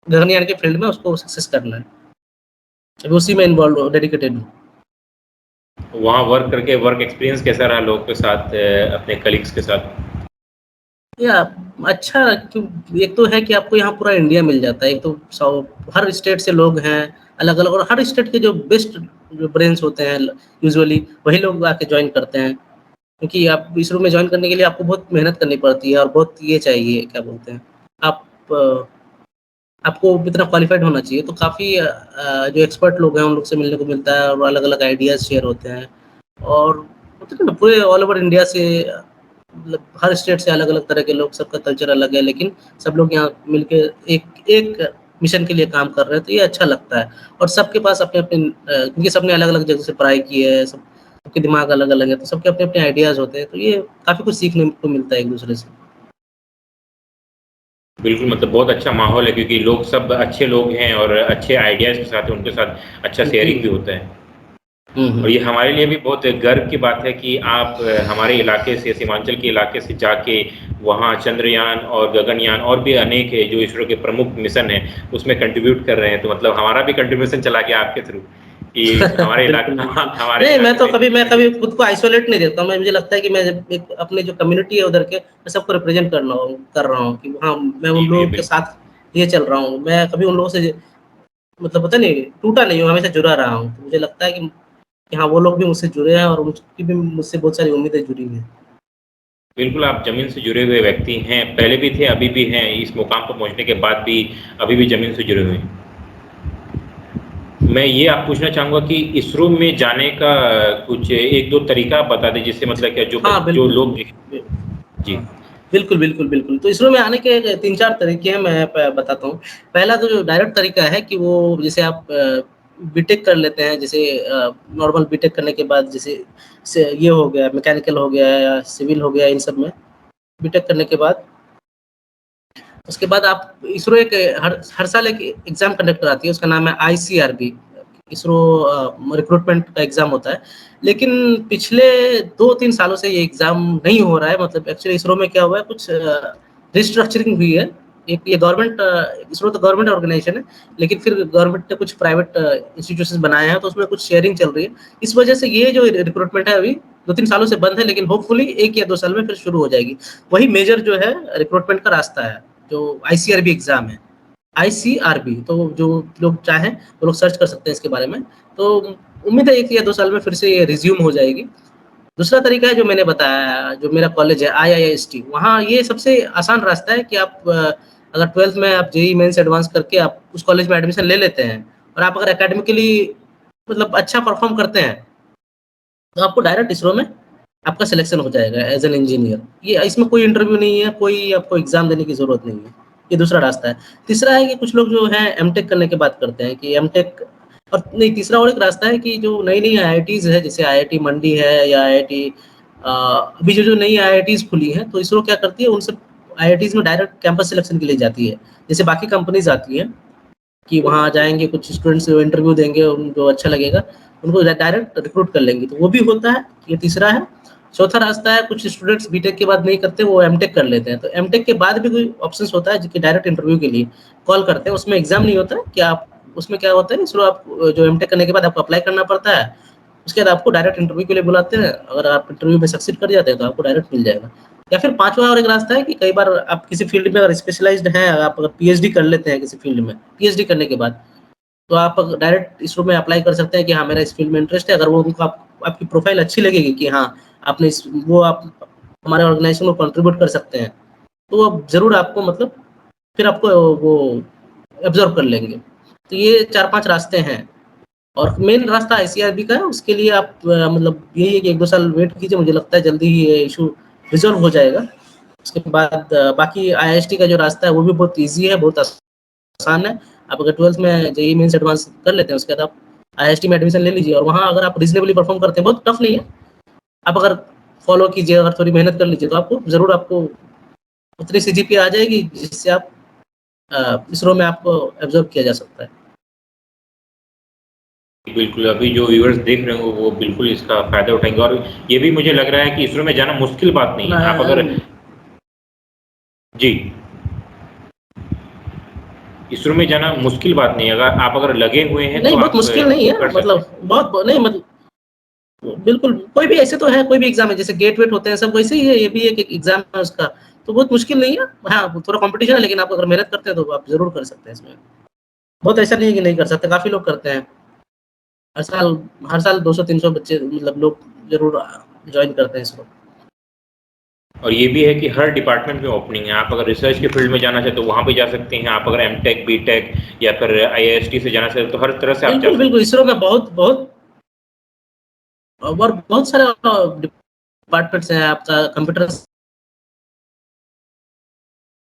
गगनयान के फील्ड में उसको सक्सेस करना है। अभी उसी में इन्वॉल्व डेडिकेटेड हूँ। वहाँ वर्क करके वर्क एक्सपीरियंस कैसा रहा लोगों के साथ, अपने कलीग्स के साथ? या अच्छा, क्यों, एक तो है कि आपको यहाँ पूरा इंडिया मिल जाता है। एक तो हर स्टेट से लोग हैं अलग-अलग, और हर स्टेट के जो बेस्ट जो ब्रेन्स होते हैं यूजुअली वही लोग आके जॉइन करते हैं। क्योंकि आप इसरो में जॉइन करने के लिए आपको बहुत मेहनत करनी पड़ती है और बहुत ये चाहिए, क्या बोलते हैं, आप आपको इतना क्वालिफाइड होना चाहिए। तो काफ़ी जो एक्सपर्ट लोग हैं उन लोग से मिलने को मिलता है और अलग-अलग आइडियाज़ शेयर होते हैं। और होता है ना, पूरे ऑल ओवर इंडिया से मतलब हर स्टेट से अलग-अलग तरह के लोग, सबका कल्चर अलग है, लेकिन सब लोग यहाँ मिलके एक एक मिशन के लिए काम कर रहे हैं, तो ये अच्छा लगता है। और सबके पास अपने-अपने क्योंकि सबने अलग-अलग जगह से पढ़ाई की है, सबके दिमाग अलग-अलग है, तो सबके अपने-अपने आइडियाज़ होते हैं, तो ये काफ़ी कुछ सीखने को मिलता है एक-दूसरे से। बिल्कुल, मतलब बहुत अच्छा माहौल है क्योंकि लोग सब अच्छे लोग हैं और अच्छे आइडियाज़ के साथ हैं, उनके साथ अच्छा जी। शेयरिंग भी होता है। हुँ, और हुँ। ये हमारे लिए भी बहुत गर्व की बात है कि आप हमारे इलाके से, सीमांचल के इलाके से जाके वहाँ चंद्रयान और गगनयान और भी अनेक है जो इसरो के प्रमुख मिशन हैं, उसमें कंट्रीब्यूट कर रहे हैं। तो मतलब हमारा भी कंट्रीब्यूशन चला गया आपके थ्रू। कि हमारे इलाके बिल्कुल, बिल्कुल। हमारे नहीं, इलाके से मैं कभी खुद को आइसोलेट नहीं देखता हूँ। मुझे लगता है कि मैं जब एक अपनी जो कम्युनिटी है उधर के, मैं सबको रिप्रेज़ेंट कर रहा हूँ कि हाँ, मैं जी, उन जी, लोगों के बिल्कुल। साथ ये चल रहा हूँ। मैं कभी उन लोगों से मतलब होता नहीं, टूटा नहीं हूँ, हमेशा जुड़ा रहा हूँ। तो मुझे लगता है कि हाँ, वो लोग भी मुझसे जुड़े हैं और उनकी भी मुझसे बहुत सारी उम्मीदें जुड़ी हुई हैं। बिल्कुल, आप ज़मीन से जुड़े हुए व्यक्ति हैं, पहले भी थे, अभी भी हैं, इस मुकाम पर पहुँचने के बाद भी अभी भी ज़मीन से जुड़े हुए हैं। मैं ये आप पूछना चाहूँगा कि इसरो में जाने का कुछ 1-2 तरीका आप बता दें, जिससे मतलब क्या हाँ, जो बिल्कुल। लोग बि जी, हाँ, बिल्कुल, बिल्कुल, बिल्कुल। तो इसरो में आने के 3-4 तरीके हैं, मैं प बताता हूँ। पहला तो जो डायरेक्ट तरीका है कि वो जैसे आप बीटेक कर लेते हैं, जैसे नॉर्मल बीटेक करने के बाद जैसे से ये हो गया, मैकेनिकल हो गया या सिविल हो गया, इन सब में बीटेक करने के बाद उसके बाद आप इसरो एक हर साल एक एग्ज़ाम कंडक्ट कराती है, उसका नाम है आईसीआरबी। इसरो रिक्रूटमेंट का एग्ज़ाम होता है। लेकिन पिछले 2-3 सालों से ये एग्ज़ाम नहीं हो रहा है, मतलब एक्चुअली इसरो में क्या हुआ है, कुछ रिस्ट्रक्चरिंग हुई है। एक ये गवर्नमेंट इसरो तो गवर्नमेंट ऑर्गेनाइज़ेशन है, लेकिन फिर गवर्नमेंट ने कुछ प्राइवेट इंस्टीट्यूशंस बनाए हैं, तो उसमें कुछ शेयरिंग चल रही है। इस वजह से ये जो रिक्रूटमेंट है अभी 2-3 सालों से बंद है, लेकिन होपफुली 1 या 2 साल में फिर शुरू हो जाएगी। वही मेजर जो है रिक्रूटमेंट का रास्ता है, जो आईसीआरबी एग्ज़ाम है। आईसीआरबी, तो जो लोग चाहें वो लोग सर्च कर सकते हैं इसके बारे में। तो उम्मीद है 1 या 2 साल में फिर से ये रिज़्यूम हो जाएगी। दूसरा तरीका है जो मैंने बताया, जो मेरा कॉलेज है आईआईएसटी, वहाँ ये सबसे आसान रास्ता है कि आप अगर 12th में आप जेईई मेंस एडवांस करके आप उस कॉलेज में एडमिशन ले लेते हैं और आप अगर एकेडमिकली मतलब अच्छा परफ़ॉर्म करते हैं, तो आपको डायरेक्ट इसरो में आपका सिलेक्शन हो जाएगा एज़ एन इंजीनियर। ये इसमें कोई इंटरव्यू नहीं है, कोई आपको एग्ज़ाम देने की ज़रूरत नहीं है। ये दूसरा रास्ता है। तीसरा है कि कुछ लोग जो हैं एमटेक करने की बात करते हैं कि एमटेक, और नहीं, तीसरा और एक रास्ता है कि जो नई-नई आईआईटीज़ है, जैसे आईआईटी मंडी है या आईआईटी अभी जो नई आईआईटीज़ खुली हैं, तो इसरो क्या करती है, उन सब आईआईटीज़ में डायरेक्ट कैंपस सिलेक्शन के लिए जाती है। जैसे बाकी कंपनीज़ आती हैं कि वहाँ जाएँगे, कुछ स्टूडेंट्स जो देंगे, उनको अच्छा लगेगा, उनको डायरेक्ट रिक्रूट कर लेंगे, तो वो भी होता है, ये तीसरा है। चौथा रास्ता है, कुछ स्टूडेंट्स बीटेक के बाद नहीं करते, वो एमटेक कर लेते हैं, तो एमटेक के बाद भी कोई ऑप्शंस होता है, जो कि डायरेक्ट इंटरव्यू के लिए कॉल करते हैं, उसमें एग्ज़ाम नहीं होता है कि आप उसमें क्या होता है, इसरो आप जो एमटेक करने के बाद आपको अप्लाई करना पड़ता है, उसके बाद आपको डायरेक्ट इंटरव्यू के लिए बुलाते हैं, अगर आप इंटरव्यू में सक्सीड कर जाते हैं, तो आपको डायरेक्ट मिल जाएगा। या फिर पाँचवाँ और एक रास्ता है कि कई बार आप किसी फील्ड में अगर स्पेशलाइज़्ड हैं, आप अगर पीएचडी कर लेते हैं किसी फील्ड में, पीएचडी करने के बाद तो आप डायरेक्ट इसरो में अप्लाई कर सकते हैं कि हाँ, मेरा इस फील्ड में इंटरेस्ट है। अगर वो उनको आपकी प्रोफाइल अच्छी लगेगी कि हाँ, आपने आप हमारे ऑर्गेनाइजेशन को कंट्रीब्यूट कर सकते हैं, तो वो ज़रूर आपको मतलब फिर आपको वो ऑब्ज़र्व कर लेंगे। तो ये 4-5 रास्ते हैं और मेन रास्ता आईसीआरबी का है, उसके लिए आप मतलब यही है कि 1-2 साल वेट कीजिए, मुझे लगता है जल्दी ही ये इश्यू रिज़ॉल्व हो जाएगा। उसके बाद बाकी आईआईएसटी का जो रास्ता है वो भी बहुत ईज़ी है, बहुत आसान है। आप अगर 12th में जेईई मेंस एडवांस कर लेते हैं, उसके बाद आप आईआईएसटी में एडमिशन ले लीजिए और वहाँ अगर आप रीज़नेबली परफ़ॉर्म करते हैं, बहुत टफ नहीं है। आप अगर फ़ॉलो कीजिए, अगर थोड़ी मेहनत कर लीजिए, तो आपको उतनी सीजीपीए आ जाएगी, जिससे आप इसरो में आपको एब्ज़ॉर्ब किया जा सकता है। बिल्कुल, अभी जो व्यूअर्स देख रहे हो वो बिल्कुल इसका फ़ायदा उठाएँगे और ये भी मुझे लग रहा है कि इसरो में जाना मुश्किल बात नहीं है। आप अगर न जी, इसरो में जाना मुश्किल बात नहीं है, अगर आप लगे हुए हैं तो नहीं, बहुत आप मुश्किल नहीं है, कर सकते मतलब हैं। बहुत नहीं, मतलब बिल्कुल, कोई भी ऐसे तो है, कोई भी एग्ज़ाम है, जैसे गेट-वेट होते हैं, सब वैसे ही है, ये भी एक एग्ज़ाम है उसका, तो बहुत मुश्किल नहीं है। हाँ, थोड़ा कॉम्पिटिशन है, लेकिन आप अगर मेहनत करते हैं, तो आप ज़रूर कर सकते हैं इसमें। बहुत ऐसा नहीं है कि नहीं कर सकते, काफ़ी लोग करते हैं। हर साल हर साल 200-300 बच्चे मतलब लोग ज़रूर जॉइन करते हैं इसको। और ये भी है कि हर डिपार्टमेंट में ओपनिंग है, आप अगर रिसर्च के फील्ड में जाना चाहते हो, वहाँ पे जा सकते हैं, आप अगर एमटेक, बीटेक या फिर आईआईएसटी से जाना चाहते हो, तो हर तरह से आप जा बिल्कुल, सकते बिल्कुल, हैं। इसरो में बहुत बहुत और बहुत सारे डिपार्टमेंट्स हैं, आपका कंप्यूटर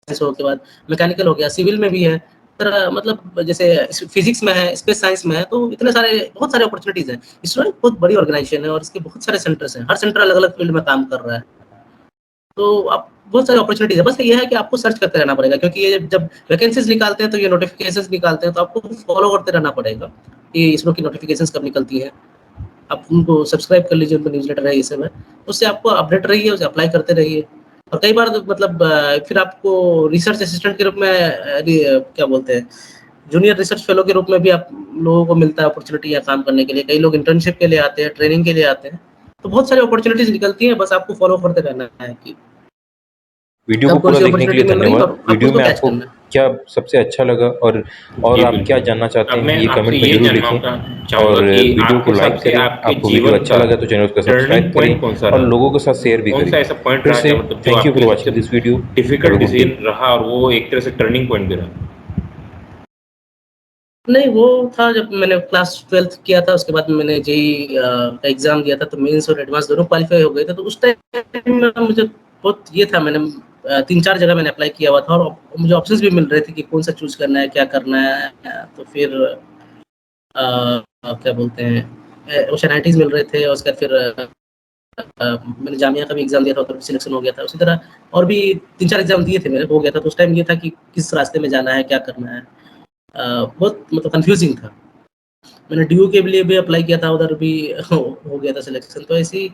साइंस हो के बाद मैकेनिकल हो गया, सिविल में भी है। तर मतलब जैसे फिज़िक्स में है, स्पेस साइंस में है, तो इतने सारे बहुत सारे अपॉर्च्युनिटीज़ हैं। इसरो एक बहुत बड़ी ऑर्गेनाइज़ेशन है और इसके बहुत सारे सेंटर्स हैं। हर सेंटर अलग-अलग फील्ड में काम कर रहा है। तो आप बहुत सारी अपॉर्च्युनिटीज़ है, बस ये है कि आपको सर्च करते रहना पड़ेगा, क्योंकि ये जब वैकेंसीज़ निकालते हैं, तो ये नोटिफ़िकेशंस निकालते हैं, तो आपको फॉलो करते रहना पड़ेगा कि इसरो की नोटिफ़िकेशंस कब निकलती है। आप उनको सब्सक्राइब कर लीजिए, उनका न्यूज़लेटर है, ये सब है। उससे आपको अपडेट रहिए, उसे अप्लाई करते रहिए। और कई बार तो मतलब फिर आपको रिसर्च असिस्टेंट के रूप में क्या बोलते हैं, जूनियर रिसर्च फेलो के रूप में भी आप लोगों को मिलता है अपॉर्चुनिटी यहाँ काम करने के लिए। कई लोग इंटर्नशिप के लिए आते हैं, ट्रेनिंग के लिए आते हैं। तो बहुत सारी अपॉर्चुनिटीज़ निकलती हैं, बस आपको फॉलो करते रहना है कि वीडियो को कब पूरा कौन-सी देखने के लिए अपॉर्चुनिटी मिल रही है धन्यवाद। और आपको वीडियो उसको में कैच आपको करना है। क्या सबसे अच्छा लगा और जी, आप क्या बिल्कुल। जानना चाहते अब हैं मैं ये आपसे कमेंट में ये ज़रूर जानना लिखें चाहूँगा और कि वीडियो आपके को हिसाब लाइक से करें। आपके आपको वीडियो जीवन अच्छा का लगा तो चैनल को टर्निंग सब्सक्राइब पॉइंट करें कौन-सा और रहा? लोगों के साथ शेयर भी कौन-सा करें। ऐसा पॉइंट फिर रहा से जहाँ मतलब जो थैंक यू फॉर आपके वॉचिंग सबसे this video. Have difficult a good day. Decision रहा और वो एक तरह से टर्निंग पॉइंट भी रहा? नहीं, वो था जब मैंने क्लास 12th किया था, उसके बाद मैंने जेईई का एग्ज़ाम दिया था, तो मेंस और एडवांस दोनों क्वालीफाई हो गए थे। तो उस टाइम में मुझे बहुत ये था, मैंने 3-4 जगह मैंने अप्लाई किया हुआ था और मुझे ऑप्शंस भी मिल रहे थे कि कौन-सा चूज़ करना है, क्या करना है। तो फिर क्या बोलते हैं ओशन आईआईटीज़ मिल रहे थे और उसके बाद फिर मैंने जामिया का भी एग्ज़ाम दिया था, तो सिलेक्शन हो गया था। उसी तरह और भी 3-4 एग्ज़ाम दिए थे मेरे, हो गया था। तो उस टाइम ये था कि किस रास्ते में जाना है, क्या करना है। बहुत मतलब कन्फ्यूज़िंग था। मैंने डीयू के लिए भी अप्लाई किया था, उधर भी हो गया था सिलेक्शन। तो ऐसे ही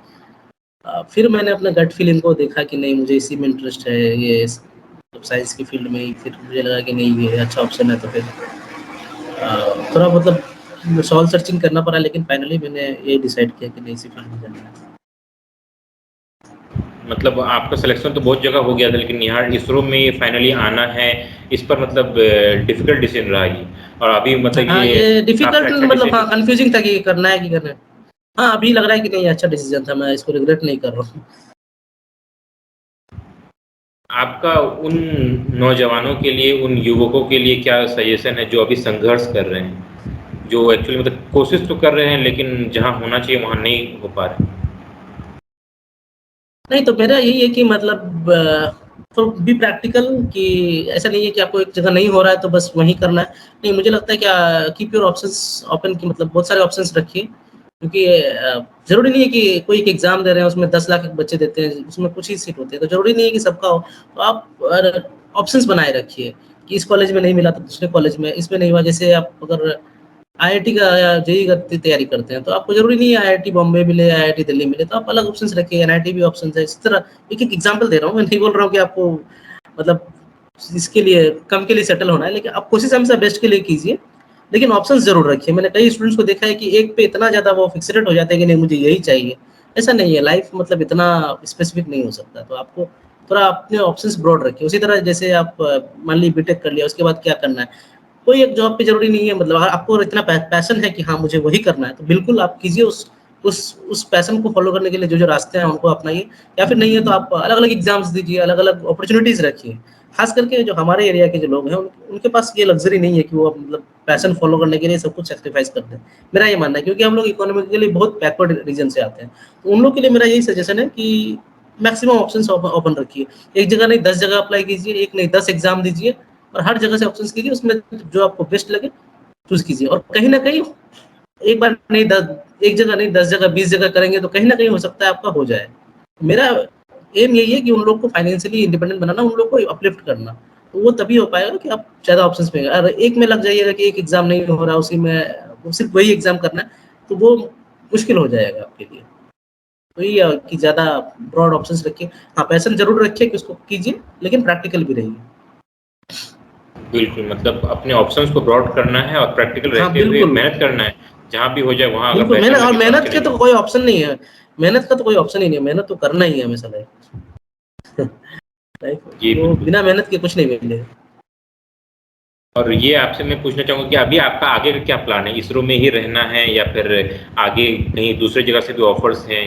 फिर मैंने अपना गट फीलिंग को देखा कि नहीं, मुझे इसी में इंटरेस्ट है, ये साइंस की फील्ड में ही। फिर मुझे लगा कि नहीं, ये अच्छा ऑप्शन है। तो फिर थोड़ा मतलब सॉल सर्चिंग करना पड़ा, लेकिन फाइनली मैंने ये डिसाइड किया कि नहीं, इसी फील्ड में जाना है। मतलब आपका सिलेक्शन तो बहुत जगह हो गया था, लेकिन यहाँ इसरो में फाइनली आना है, इस पर मतलब डिफ़िकल्ट डिसीज़न रहा ये और अभी मतलब हाँ, ये ये काफ़ी डिफ़िकल्ट अच्छा मतलब हाँ, डिसीज़न। कन्फ्यूज़िंग था कि करना है कि करना है। हाँ, अभी लग रहा है कि नहीं, अच्छा डिसीज़न था, मैं इसको रिग्रेट नहीं कर रहा हूँ। आपका उन नौजवानों के लिए, उन युवकों के लिए क्या सजेशन है जो अभी संघर्ष कर रहे हैं? जो एक्चुअली मतलब कोशिश तो कर रहे हैं, लेकिन जहाँ होना चाहिए वहाँ नहीं हो पा रहे हैं? नहीं, तो मेरा यही है कि मतलब तो बी प्रैक्टिकल, कि ऐसा नहीं है कि आपको एक जगह नहीं हो रहा है तो बस वहीं करना है। नहीं, मुझे लगता है कि कीप योर ऑप्शंस ओपन, कि मतलब बहुत सारे ऑप्शंस रखिए, क्योंकि ज़रूरी नहीं है कि कोई एक एग्ज़ाम दे रहे हैं, उसमें 10 लाख बच्चे देते हैं, उसमें कुछ ही सीट होती है, तो ज़रूरी नहीं है कि सबका हो। तो आप ऑप्शंस बनाए रखिए कि इस कॉलेज में नहीं मिला तो दूसरे कॉलेज में, इसमें नहीं हुआ। जैसे आप अगर आईआईटी का या जेईई का तैयारी करते हैं, तो आपको ज़रूरी नहीं है आईआईटी बॉम्बे मिले, आईआईटी दिल्ली मिले, तो आप अलग ऑप्शंस रखिए, एनआईटी भी ऑप्शंस है। इस तरह एक-एक एग्ज़ाम्पल दे रहा हूँ, मैं नहीं बोल रहा हूँ कि आपको मतलब इसके लिए कम के लिए सेटल होना है, लेकिन आप कोशिश हमेशा बेस्ट के लिए कीजिए, लेकिन ऑप्शंस ज़रूर रखिए। मैंने कई स्टूडेंट्स को देखा है कि एक पे इतना ज़्यादा वो फिक्सेटेड हो जाते हैं कि नहीं, मुझे यही चाहिए। ऐसा नहीं है, लाइफ मतलब इतना स्पेसिफिक नहीं हो सकता, तो आपको थोड़ा अपने ऑप्शंस ब्रॉड रखिए। उसी तरह जैसे आप मान लीजिए बीटेक कर लिया, उसके बाद क्या करना है? कोई एक जॉब पे ज़रूरी नहीं है, मतलब अगर आपको इतना पैशन है कि हाँ, मुझे वही करना है, तो बिल्कुल आप कीजिए। उस पैशन को फ़ॉलो करने के लिए जो-जो रास्ते हैं उनको अपनाइए, या फिर नहीं है तो आप अलग-अलग एग्ज़ाम्स दीजिए, अलग-अलग अपॉर्च्युनिटीज़ रखिए। ख़ास करके जो हमारे एरिया के जो लोग हैं, उनके पास ये लग्ज़री नहीं है कि वो मतलब पैशन फ़ॉलो करने के लिए सब कुछ सैक्रिफ़ाइस कर दें। मेरा ये मानना है, क्योंकि हम लोग इकोनॉमिकली बहुत बैकवर्ड रीजन से आते हैं। तो उन लोग के लिए मेरा यही सजेशन है कि मैक्सिमम ऑप्शंस ओपन रखिए। एक जगह नहीं 10 जगह अप्लाई कीजिए, एक नहीं 10 एग्ज़ाम दीजिए और हर जगह से ऑप्शंस कीजिए, उसमें जो आपको बेस्ट लगे चूज़ कीजिए। और कहीं न कहीं एक बार नहीं, 1 जगह नहीं 10 जगह 20 जगह करेंगे तो कहीं न कहीं हो सकता है आपका हो जाए। मेरा एम यही है कि उन लोग को फाइनेंशियली इंडिपेंडेंट बनाना, उन लोग को अपलिफ्ट करना। तो वो तभी हो पाएगा कि आप ज़्यादा ऑप्शंस में, अगर एक में लग जाइएगा कि एक एग्ज़ाम नहीं हो रहा, उसी में सिर्फ़ वही एग्ज़ाम करना है, तो वो मुश्किल हो जाएगा आपके लिए। तो ये है कि ज़्यादा ब्रॉड ऑप्शंस रखिए। हाँ, पैशन ज़रूर रखिए कि उसको कीजिए, लेकिन प्रैक्टिकल भी रहिए। बिल्कुल, मतलब अपने ऑप्शंस को ब्रॉड करना है और प्रैक्टिकल हाँ, रहते हुए बिल्कुल। मेहनत करना है। जहाँ भी हो जाए वहाँ अगर बिल्कुल, पैशन और लगे तो मेहनत अच्छे के नहीं तो है। कोई ऑप्शन नहीं है। मेहनत का तो कोई ऑप्शन ही नहीं है, मेहनत तो करना ही है हमेशा लाइफ में। लाइफ जी, वो बिल्कुल। बिना मेहनत के कुछ नहीं मिलेगा। और ये आपसे मैं पूछना चाहूँगा कि अभी आपका आगे का क्या प्लान है? इसरो में ही रहना है या फिर आगे कहीं दूसरी जगह से भी ऑफ़र्स हैं?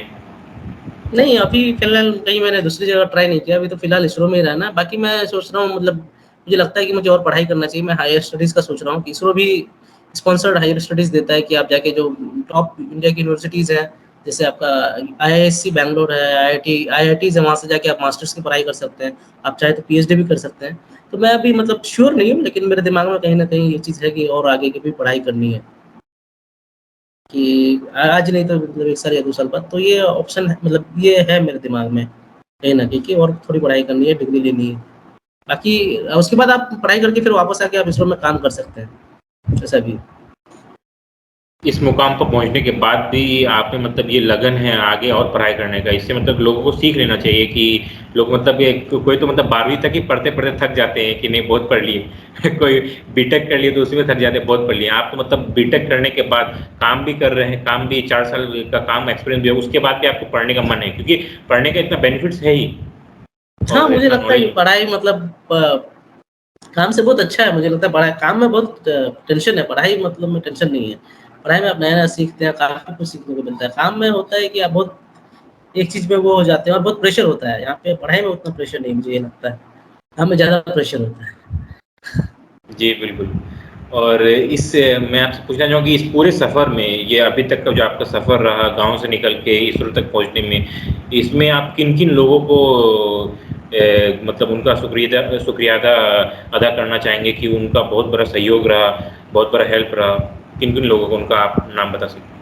नहीं, अभी फ़िलहाल कहीं मैंने दूसरी जगह ट्राई नहीं किया, अभी तो फ़िलहाल इसरो में ही रहना है। बाकी मैं सोच रहा हूँ, मतलब मुझे लगता है कि मुझे और पढ़ाई करना चाहिए। मैं हायर स्टडीज़ का सोच रहा हूँ कि इसरो भी स्पॉन्सर्ड हायर स्टडीज़ देता है कि आप जाके जो टॉप इंडिया की यूनिवर्सिटीज़ हैं, जैसे आपका आईआईएससी बैंगलोर है, आईआईटीज़ है, वहाँ से जाके आप मास्टर्स की पढ़ाई कर सकते हैं। आप चाहे तो पीएचडी भी कर सकते हैं। तो मैं अभी मतलब श्योर नहीं हूँ, लेकिन मेरे दिमाग में कहीं न कहीं ये चीज़ है कि और आगे की भी पढ़ाई करनी है। कि आज नहीं तो मतलब 1 साल या 2 साल बाद, तो ये ऑप्शन है, मतलब ये है मेरे दिमाग में कहीं न कहीं कि और थोड़ी पढ़ाई करनी है, डिग्री लेनी है। बाकी उसके बाद आप पढ़ाई करके फिर वापस आके आप इसरो में काम कर सकते हैं, ऐसा भी है। इस मुकाम पर पहुँचने के बाद भी आप में मतलब ये लगन है आगे और पढ़ाई करने का, इससे मतलब लोगों को सीख लेना चाहिए कि लोग मतलब ये कोई तो मतलब 12वीं तक ही पढ़ते-पढ़ते थक जाते हैं कि नहीं बहुत पढ़ लिए कोई बीटेक कर लिए तो उसी में थक जाते हैं बहुत पढ़ लिए। आप तो मतलब बीटेक करने के बाद काम भी कर रहे हैं, काम भी 4 साल का काम एक्सपीरियंस भी है, उसके बाद भी आपको पढ़ने का मन है क्योंकि पढ़ने का इतना बेनिफिट्स है ही हाँ, और मुझे इतना लगता है कि नॉलेज पढ़ाई मतलब काम से बहुत अच्छा है। मुझे लगता है पढ़ाई काम में बहुत टेंशन है, पढ़ाई मतलब में टेंशन नहीं है। पढ़ाई में आप नया-नया सीखते हैं, काफ़ी कुछ सीखने को मिलता है। काम में होता है कि आप बहुत एक चीज़ में वो हो जाते हैं और बहुत प्रेशर होता है। यहाँ पे पढ़ाई में उतना प्रेशर नहीं मुझे ये लगता है। काम में ज़्यादा प्रेशर होता है। जी, बिल्कुल। और मैं आपसे पूछना चाहूँगा कि इस पूरे सफ़र में ये अभी तक का जो आपका सफ़र रहा गाँव से निकल के इसरो तक पहुँचने में, इसमें आप किन-किन लोगों को मतलब उनका शुक्रिया अदा करना चाहेंगे कि उनका बहुत बड़ा सहयोग रहा, बहुत बड़ा हेल्प रहा? किन-किन लोगों को उनका आप नाम बता सकते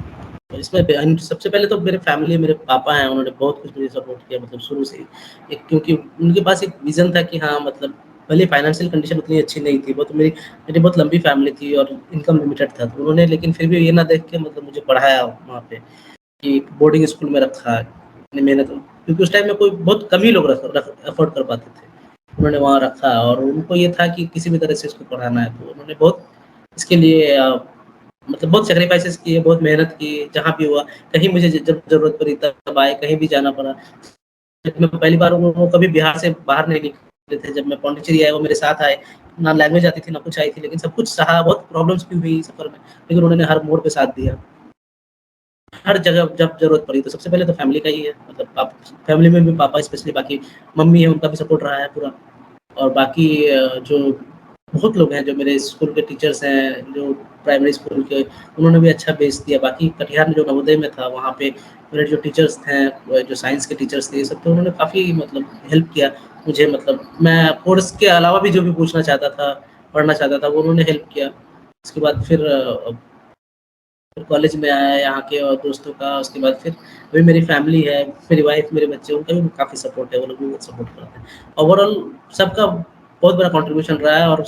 हैं? इसमें सबसे पहले तो मेरे फैमिली मेरे पापा हैं, उन्होंने बहुत कुछ मुझे सपोर्ट किया मतलब शुरू से ही। एक क्योंकि उनके पास एक विज़न था कि हाँ, मतलब भले फाइनेंशियल कंडीशन उतनी अच्छी नहीं थी, वो तो मेरी बहुत लंबी फैमिली थी और इनकम लिमिटेड था। तो उन्होंने लेकिन फिर भी ये ना देख के मतलब मुझे पढ़ाया वहाँ पे कि बोर्डिंग स्कूल में रखा, इतनी मेहनत क्योंकि उस टाइम में कोई बहुत कम ही लोग रख रख अफ़ोर्ड कर पाते थे। उन्होंने वहाँ रखा और उनको ये था कि किसी भी तरह से इसको पढ़ाना है, तो उन्होंने बहुत इसके लिए मतलब बहुत सैक्रिफाइसेस किए, बहुत मेहनत की, जहाँ भी हुआ, कहीं मुझे जब ज़रूरत पड़ी तब आए, कहीं भी जाना पड़ा। जब मैं पहली बार वो कभी बिहार से बाहर नहीं निकले थे, जब मैं पौंडीचेरी आया, वो मेरे साथ आए। ना लैंग्वेज आती थी, ना कुछ आई थी, लेकिन सब कुछ सहा, बहुत प्रॉब्लम्स भी हुई सफ़र में, लेकिन उन्होंने हर मोड़ पे साथ दिया। हर जगह जब ज़रूरत पड़ी, तो सबसे पहले तो फैमिली का ही है, मतलब फैमिली में भी पापा स्पेशली, बाकी मम्मी है, उनका भी सपोर्ट रहा है पूरा। और बाकी जो बहुत लोग हैं जो मेरे स्कूल के टीचर्स हैं, जो प्राइमरी स्कूल के, उन्होंने भी अच्छा बेस दिया। बाकी कटिहार में जो नवोदय में था, वहाँ पे मेरे जो टीचर्स थे, वो जो साइंस के टीचर्स थे, ये सब तो उन्होंने काफ़ी मतलब हेल्प किया मुझे। मतलब मैं कोर्स के अलावा भी जो भी पूछना चाहता था, पढ़ना चाहता था, वो उन्होंने हेल्प किया। उसके बाद फिर कॉलेज में आया यहाँ के और दोस्तों का, उसके बाद फिर अभी मेरी फैमिली है, मेरी वाइफ़, मेरे बच्चे, उनका भी काफ़ी सपोर्ट है, वो लोग भी बहुत सपोर्ट करते हैं। ओवरऑल सबका बहुत बड़ा कंट्रीब्यूशन रहा है और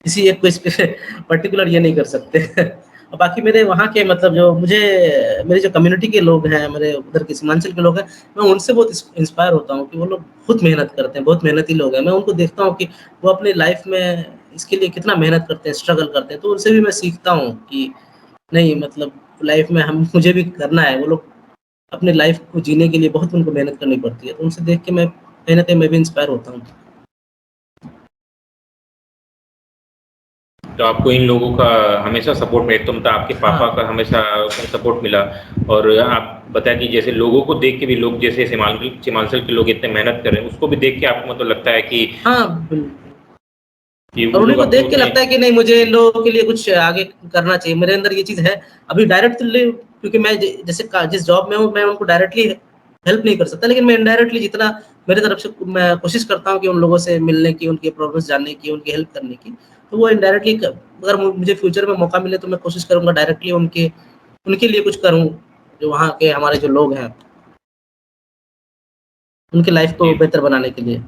किसी एक को इस पे पर्टिकुलर ये नहीं कर सकते। और बाकी मेरे वहाँ के मतलब जो मुझे मेरी जो कम्युनिटी के लोग हैं, मेरे उधर के सीमांचल के लोग हैं, मैं उनसे बहुत इंस्पायर होता हूँ कि वो लोग बहुत मेहनत करते हैं, बहुत मेहनती लोग हैं। मैं उनको देखता हूँ कि वो अपनी लाइफ़ में इसके लिए कितना मेहनत करते हैं, स्ट्रगल करते हैं, तो उनसे भी मैं सीखता हूँ कि नहीं मतलब लाइफ़ में हम मुझे भी करना है। वो लोग अपनी लाइफ़ को जीने के लिए बहुत उनको मेहनत करनी पड़ती है, तो उनसे देख के मैं कहीं न कहीं मैं भी इंस्पायर होता हूँ। तो आपको इन लोगों का हमेशा सपोर्ट मिले, तो मतलब आपके पापा हाँ, का हमेशा सपोर्ट मिला और आप बताया कि जैसे लोगों को देख के भी लोग जैसे सीमांचल के लोग इतने मेहनत कर रहे हैं, उसको भी देख के आपको मतलब लगता है हाँ, बिल्कुल। कि और वो उन्हीं लोग को अपने देख के उतने लगता है कि नहीं मुझे इन लोगों के लिए कुछ आगे करना चाहिए। मेरे अंदर ये चीज़ है। अभी डायरेक्टली क्योंकि मैं जैसे जिस जॉब में हूँ मैं उनको डायरेक्टली हेल्प नहीं कर सकता, लेकिन मैं इनडायरेक्टली जितना मेरी तरफ से मैं कोशिश करता हूँ कि उन लोगों से मिलने की, उनकी प्रॉब्लम्स जानने की, उनकी हेल्प करने की। तो वो इनडायरेक्टली अगर मुझे फ्यूचर में मौका मिले तो मैं कोशिश करूँगा डायरेक्टली उनके उनके लिए कुछ करूँ, जो वहाँ के हमारे जो लोग हैं, उनकी लाइफ़ को जी। बेहतर बनाने के लिए।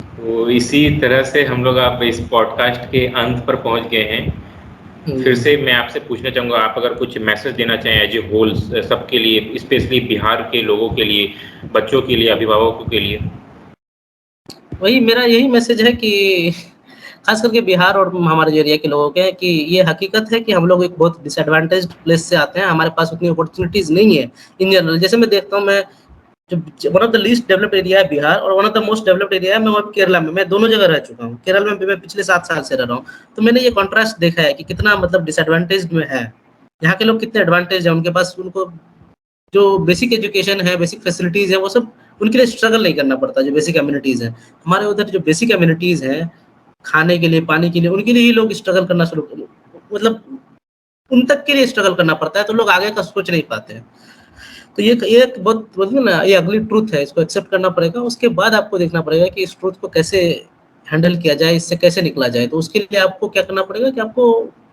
तो इसी तरह से हम लोग आप इस पॉडकास्ट के अंत पर पहुंच गए हैं। फिर हुँ। से मैं आपसे पूछना चाहूँगा आप अगर कुछ मैसेज देना चाहें एज ए होल सबके लिए, स्पेशली बिहार के लोगों के लिए, बच्चों के लिए, अभिभावकों के लिए? वही मेरा यही मैसेज है कि खास करके बिहार और हमारे जो एरिया के लोगों के कि ये हकीकत है कि हम लोग एक बहुत डिसएडवांटेज्ड प्लेस से आते हैं, हमारे पास उतनी अपॉर्चुनिटीज़ नहीं है इन जनरल। जैसे मैं देखता हूँ, मैं जो one of the least developed area है बिहार और one of the most developed area है मैं वहाँ केरला में, मैं दोनों जगह रह चुका हूँ। केरल में भी मैं पिछले 7 साल से रह रहा हूँ, तो मैंने ये कॉन्ट्रास्ट देखा है कि कितना मतलब डिसएडवांटेज्ड में है। यहाँ के लोग कितने एडवांटेज है, उनके पास उनको जो बेसिक एजुकेशन है, बेसिक फैसिलिटीज़ है, वो सब उनके लिए स्ट्रगल नहीं करना पड़ता, जो बेसिक एमिनिटीज़ हैं। हमारे उधर जो बेसिक एमिनिटीज़ हैं, खाने के लिए, पानी के लिए, उनके लिए ही लोग स्ट्रगल करना शुरू मतलब उन तक के लिए स्ट्रगल करना पड़ता है, तो लोग आगे का सोच नहीं पाते हैं। तो ये एक बहुत बोलते हैं ना, ये अगली ट्रुथ है, इसको एक्सेप्ट करना पड़ेगा। उसके बाद आपको देखना पड़ेगा कि इस ट्रुथ को कैसे हैंडल किया जाए, इससे कैसे निकला जाए। तो उसके लिए आपको क्या करना पड़ेगा कि आपको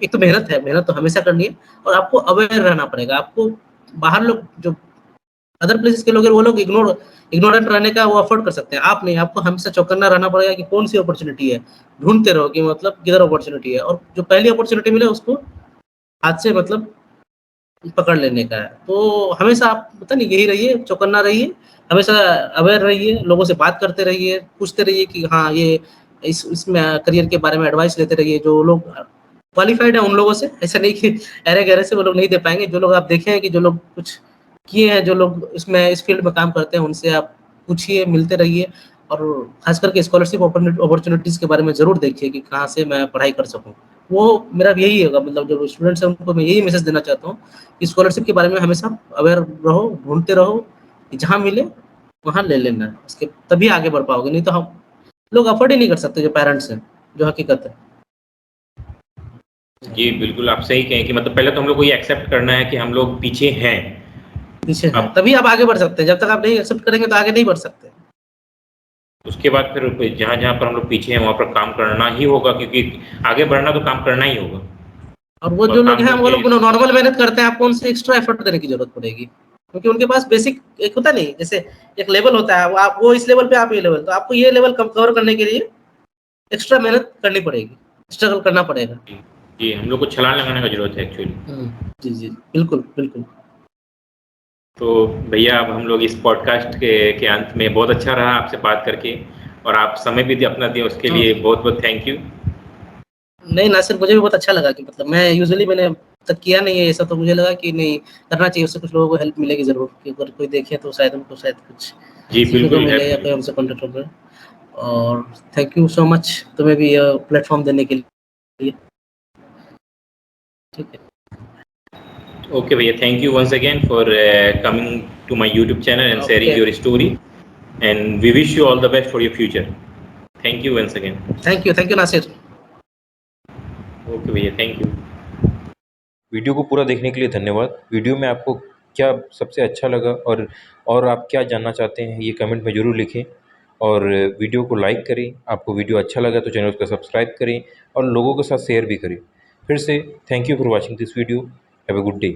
एक तो मेहनत है, मेहनत तो हमेशा करनी है और आपको अवेयर रहना पड़ेगा। आपको बाहर लोग जो अदर प्लेसेस के लोग हैं, वो लोग इग्नोरेंट रहने का वो अफोर्ड कर सकते हैं, आप नहीं। आपको हमेशा चौकन्ना रहना पड़ेगा कि कौन सी अपॉर्चुनिटी है, ढूँढते रहो कि मतलब किधर अपॉर्चुनिटी है और जो पहली अपॉर्चुनिटी मिले उसको हाथ से मतलब पकड़ लेने का है। तो हमेशा आप पता नहीं यही रहिए, चौकन्ना रहिए, हमेशा अवेयर रहिए, लोगों से बात करते रहिए, पूछते रहिए कि हाँ, ये इसमें करियर के बारे में एडवाइस लेते रहिए। जो लोग क्वालिफाइड है उन लोगों से, ऐसा नहीं कि अरे-गहरे से वो लोग नहीं दे पाएँगे। जो लोग आप देखे हैं कि जो लोग कुछ किए हैं, जो लोग इसमें इस फ़ील्ड में काम करते हैं, उनसे आप पूछिए, मिलते रहिए और ख़ास करके स्कॉलरशिप अपॉर्च्युनिटीज़ के बारे में ज़रूर देखिए कि कहाँ से मैं पढ़ाई कर सकूँ। वो मेरा भी यही होगा, मतलब जो स्टूडेंट्स हैं उनको मैं यही मैसेज देना चाहता हूँ कि स्कॉलरशिप के बारे में हमेशा अवेयर रहो, ढूँढते रहो, कि जहाँ मिले वहाँ ले लेना है। उसके तभी आगे बढ़ पाओगे, नहीं तो हम लोग अफ़ोर्ड ही नहीं कर सकते, जो पेरेंट्स हैं, जो हकीकत है। जी, बिल्कुल आप सही कहें कि मतलब पहले तो हम लोग को ये एक्सेप्ट करना है कि हम लोग पीछे हैं। पीछे हैं, अब तभी आप आगे बढ़ सकते हैं। जब तक आप नहीं एक्सेप्ट करेंगे तो आगे नहीं बढ़ सकते। उसके बाद फिर जहाँ-जहाँ पर हम लोग पीछे हैं वहाँ पर काम करना ही होगा, क्योंकि आगे बढ़ना तो काम करना ही होगा और वो और जो लोग काम हैं, वो करके लोग नॉर्मल मेहनत करते हैं, आपको उनसे एक्स्ट्रा एफर्ट देने की ज़रूरत पड़ेगी। क्योंकि उनके पास बेसिक एक होता नहीं, जैसे एक लेवल होता है, वो इस लेवल पे, आप ये लेवल, तो आपको ये लेवल कवर करने के लिए एक्स्ट्रा मेहनत करनी पड़ेगी, स्ट्रगल करना पड़ेगा। जी, जी, हम लोग को छलांग लगाने का ज़रूरत है एक्चुअली। जी, जी। बिल्कुल, बिल्कुल। तो भैया अब हम लोग इस पॉडकास्ट के अंत में, बहुत अच्छा रहा आपसे बात करके और आप समय भी अपना दिया, उसके हाँ। लिए बहुत-बहुत थैंक यू। नहीं, नासिर, मुझे भी बहुत अच्छा लगा कि मतलब मैं यूजुअली मैंने अब तक किया नहीं है ये सब, तो मुझे लगा कि नहीं, करना चाहिए, उससे कुछ लोगों को हेल्प मिलेगी ज़रूर, कि अगर कोई देखे तो शायद उनको शायद कुछ जी, सीखने को बिल्कुल मिले या हेल्प। कोई हमसे कॉन्टैक्ट हो पाए। और थैंक यू सो मच तुम्हें भी प्लेटफ़ॉर्म देने के लिए। ठीक है। Okay, भैया, thank you once again for coming to my YouTube channel and sharing okay, your story, and we wish you all the best for your future. Thank you once again. Thank you Nasir. Okay, भैया, thank you. वीडियो को पूरा देखने के लिए धन्यवाद। Video में आपको क्या सबसे अच्छा लगा और आप क्या जानना चाहते हैं, ये कमेंट में ज़रूर लिखें और वीडियो को लाइक करें। आपको वीडियो अच्छा लगा तो चैनल को सब्सक्राइब करें और लोगों के साथ शेयर भी करें। फिर से thank you for watching this video. Have a good day.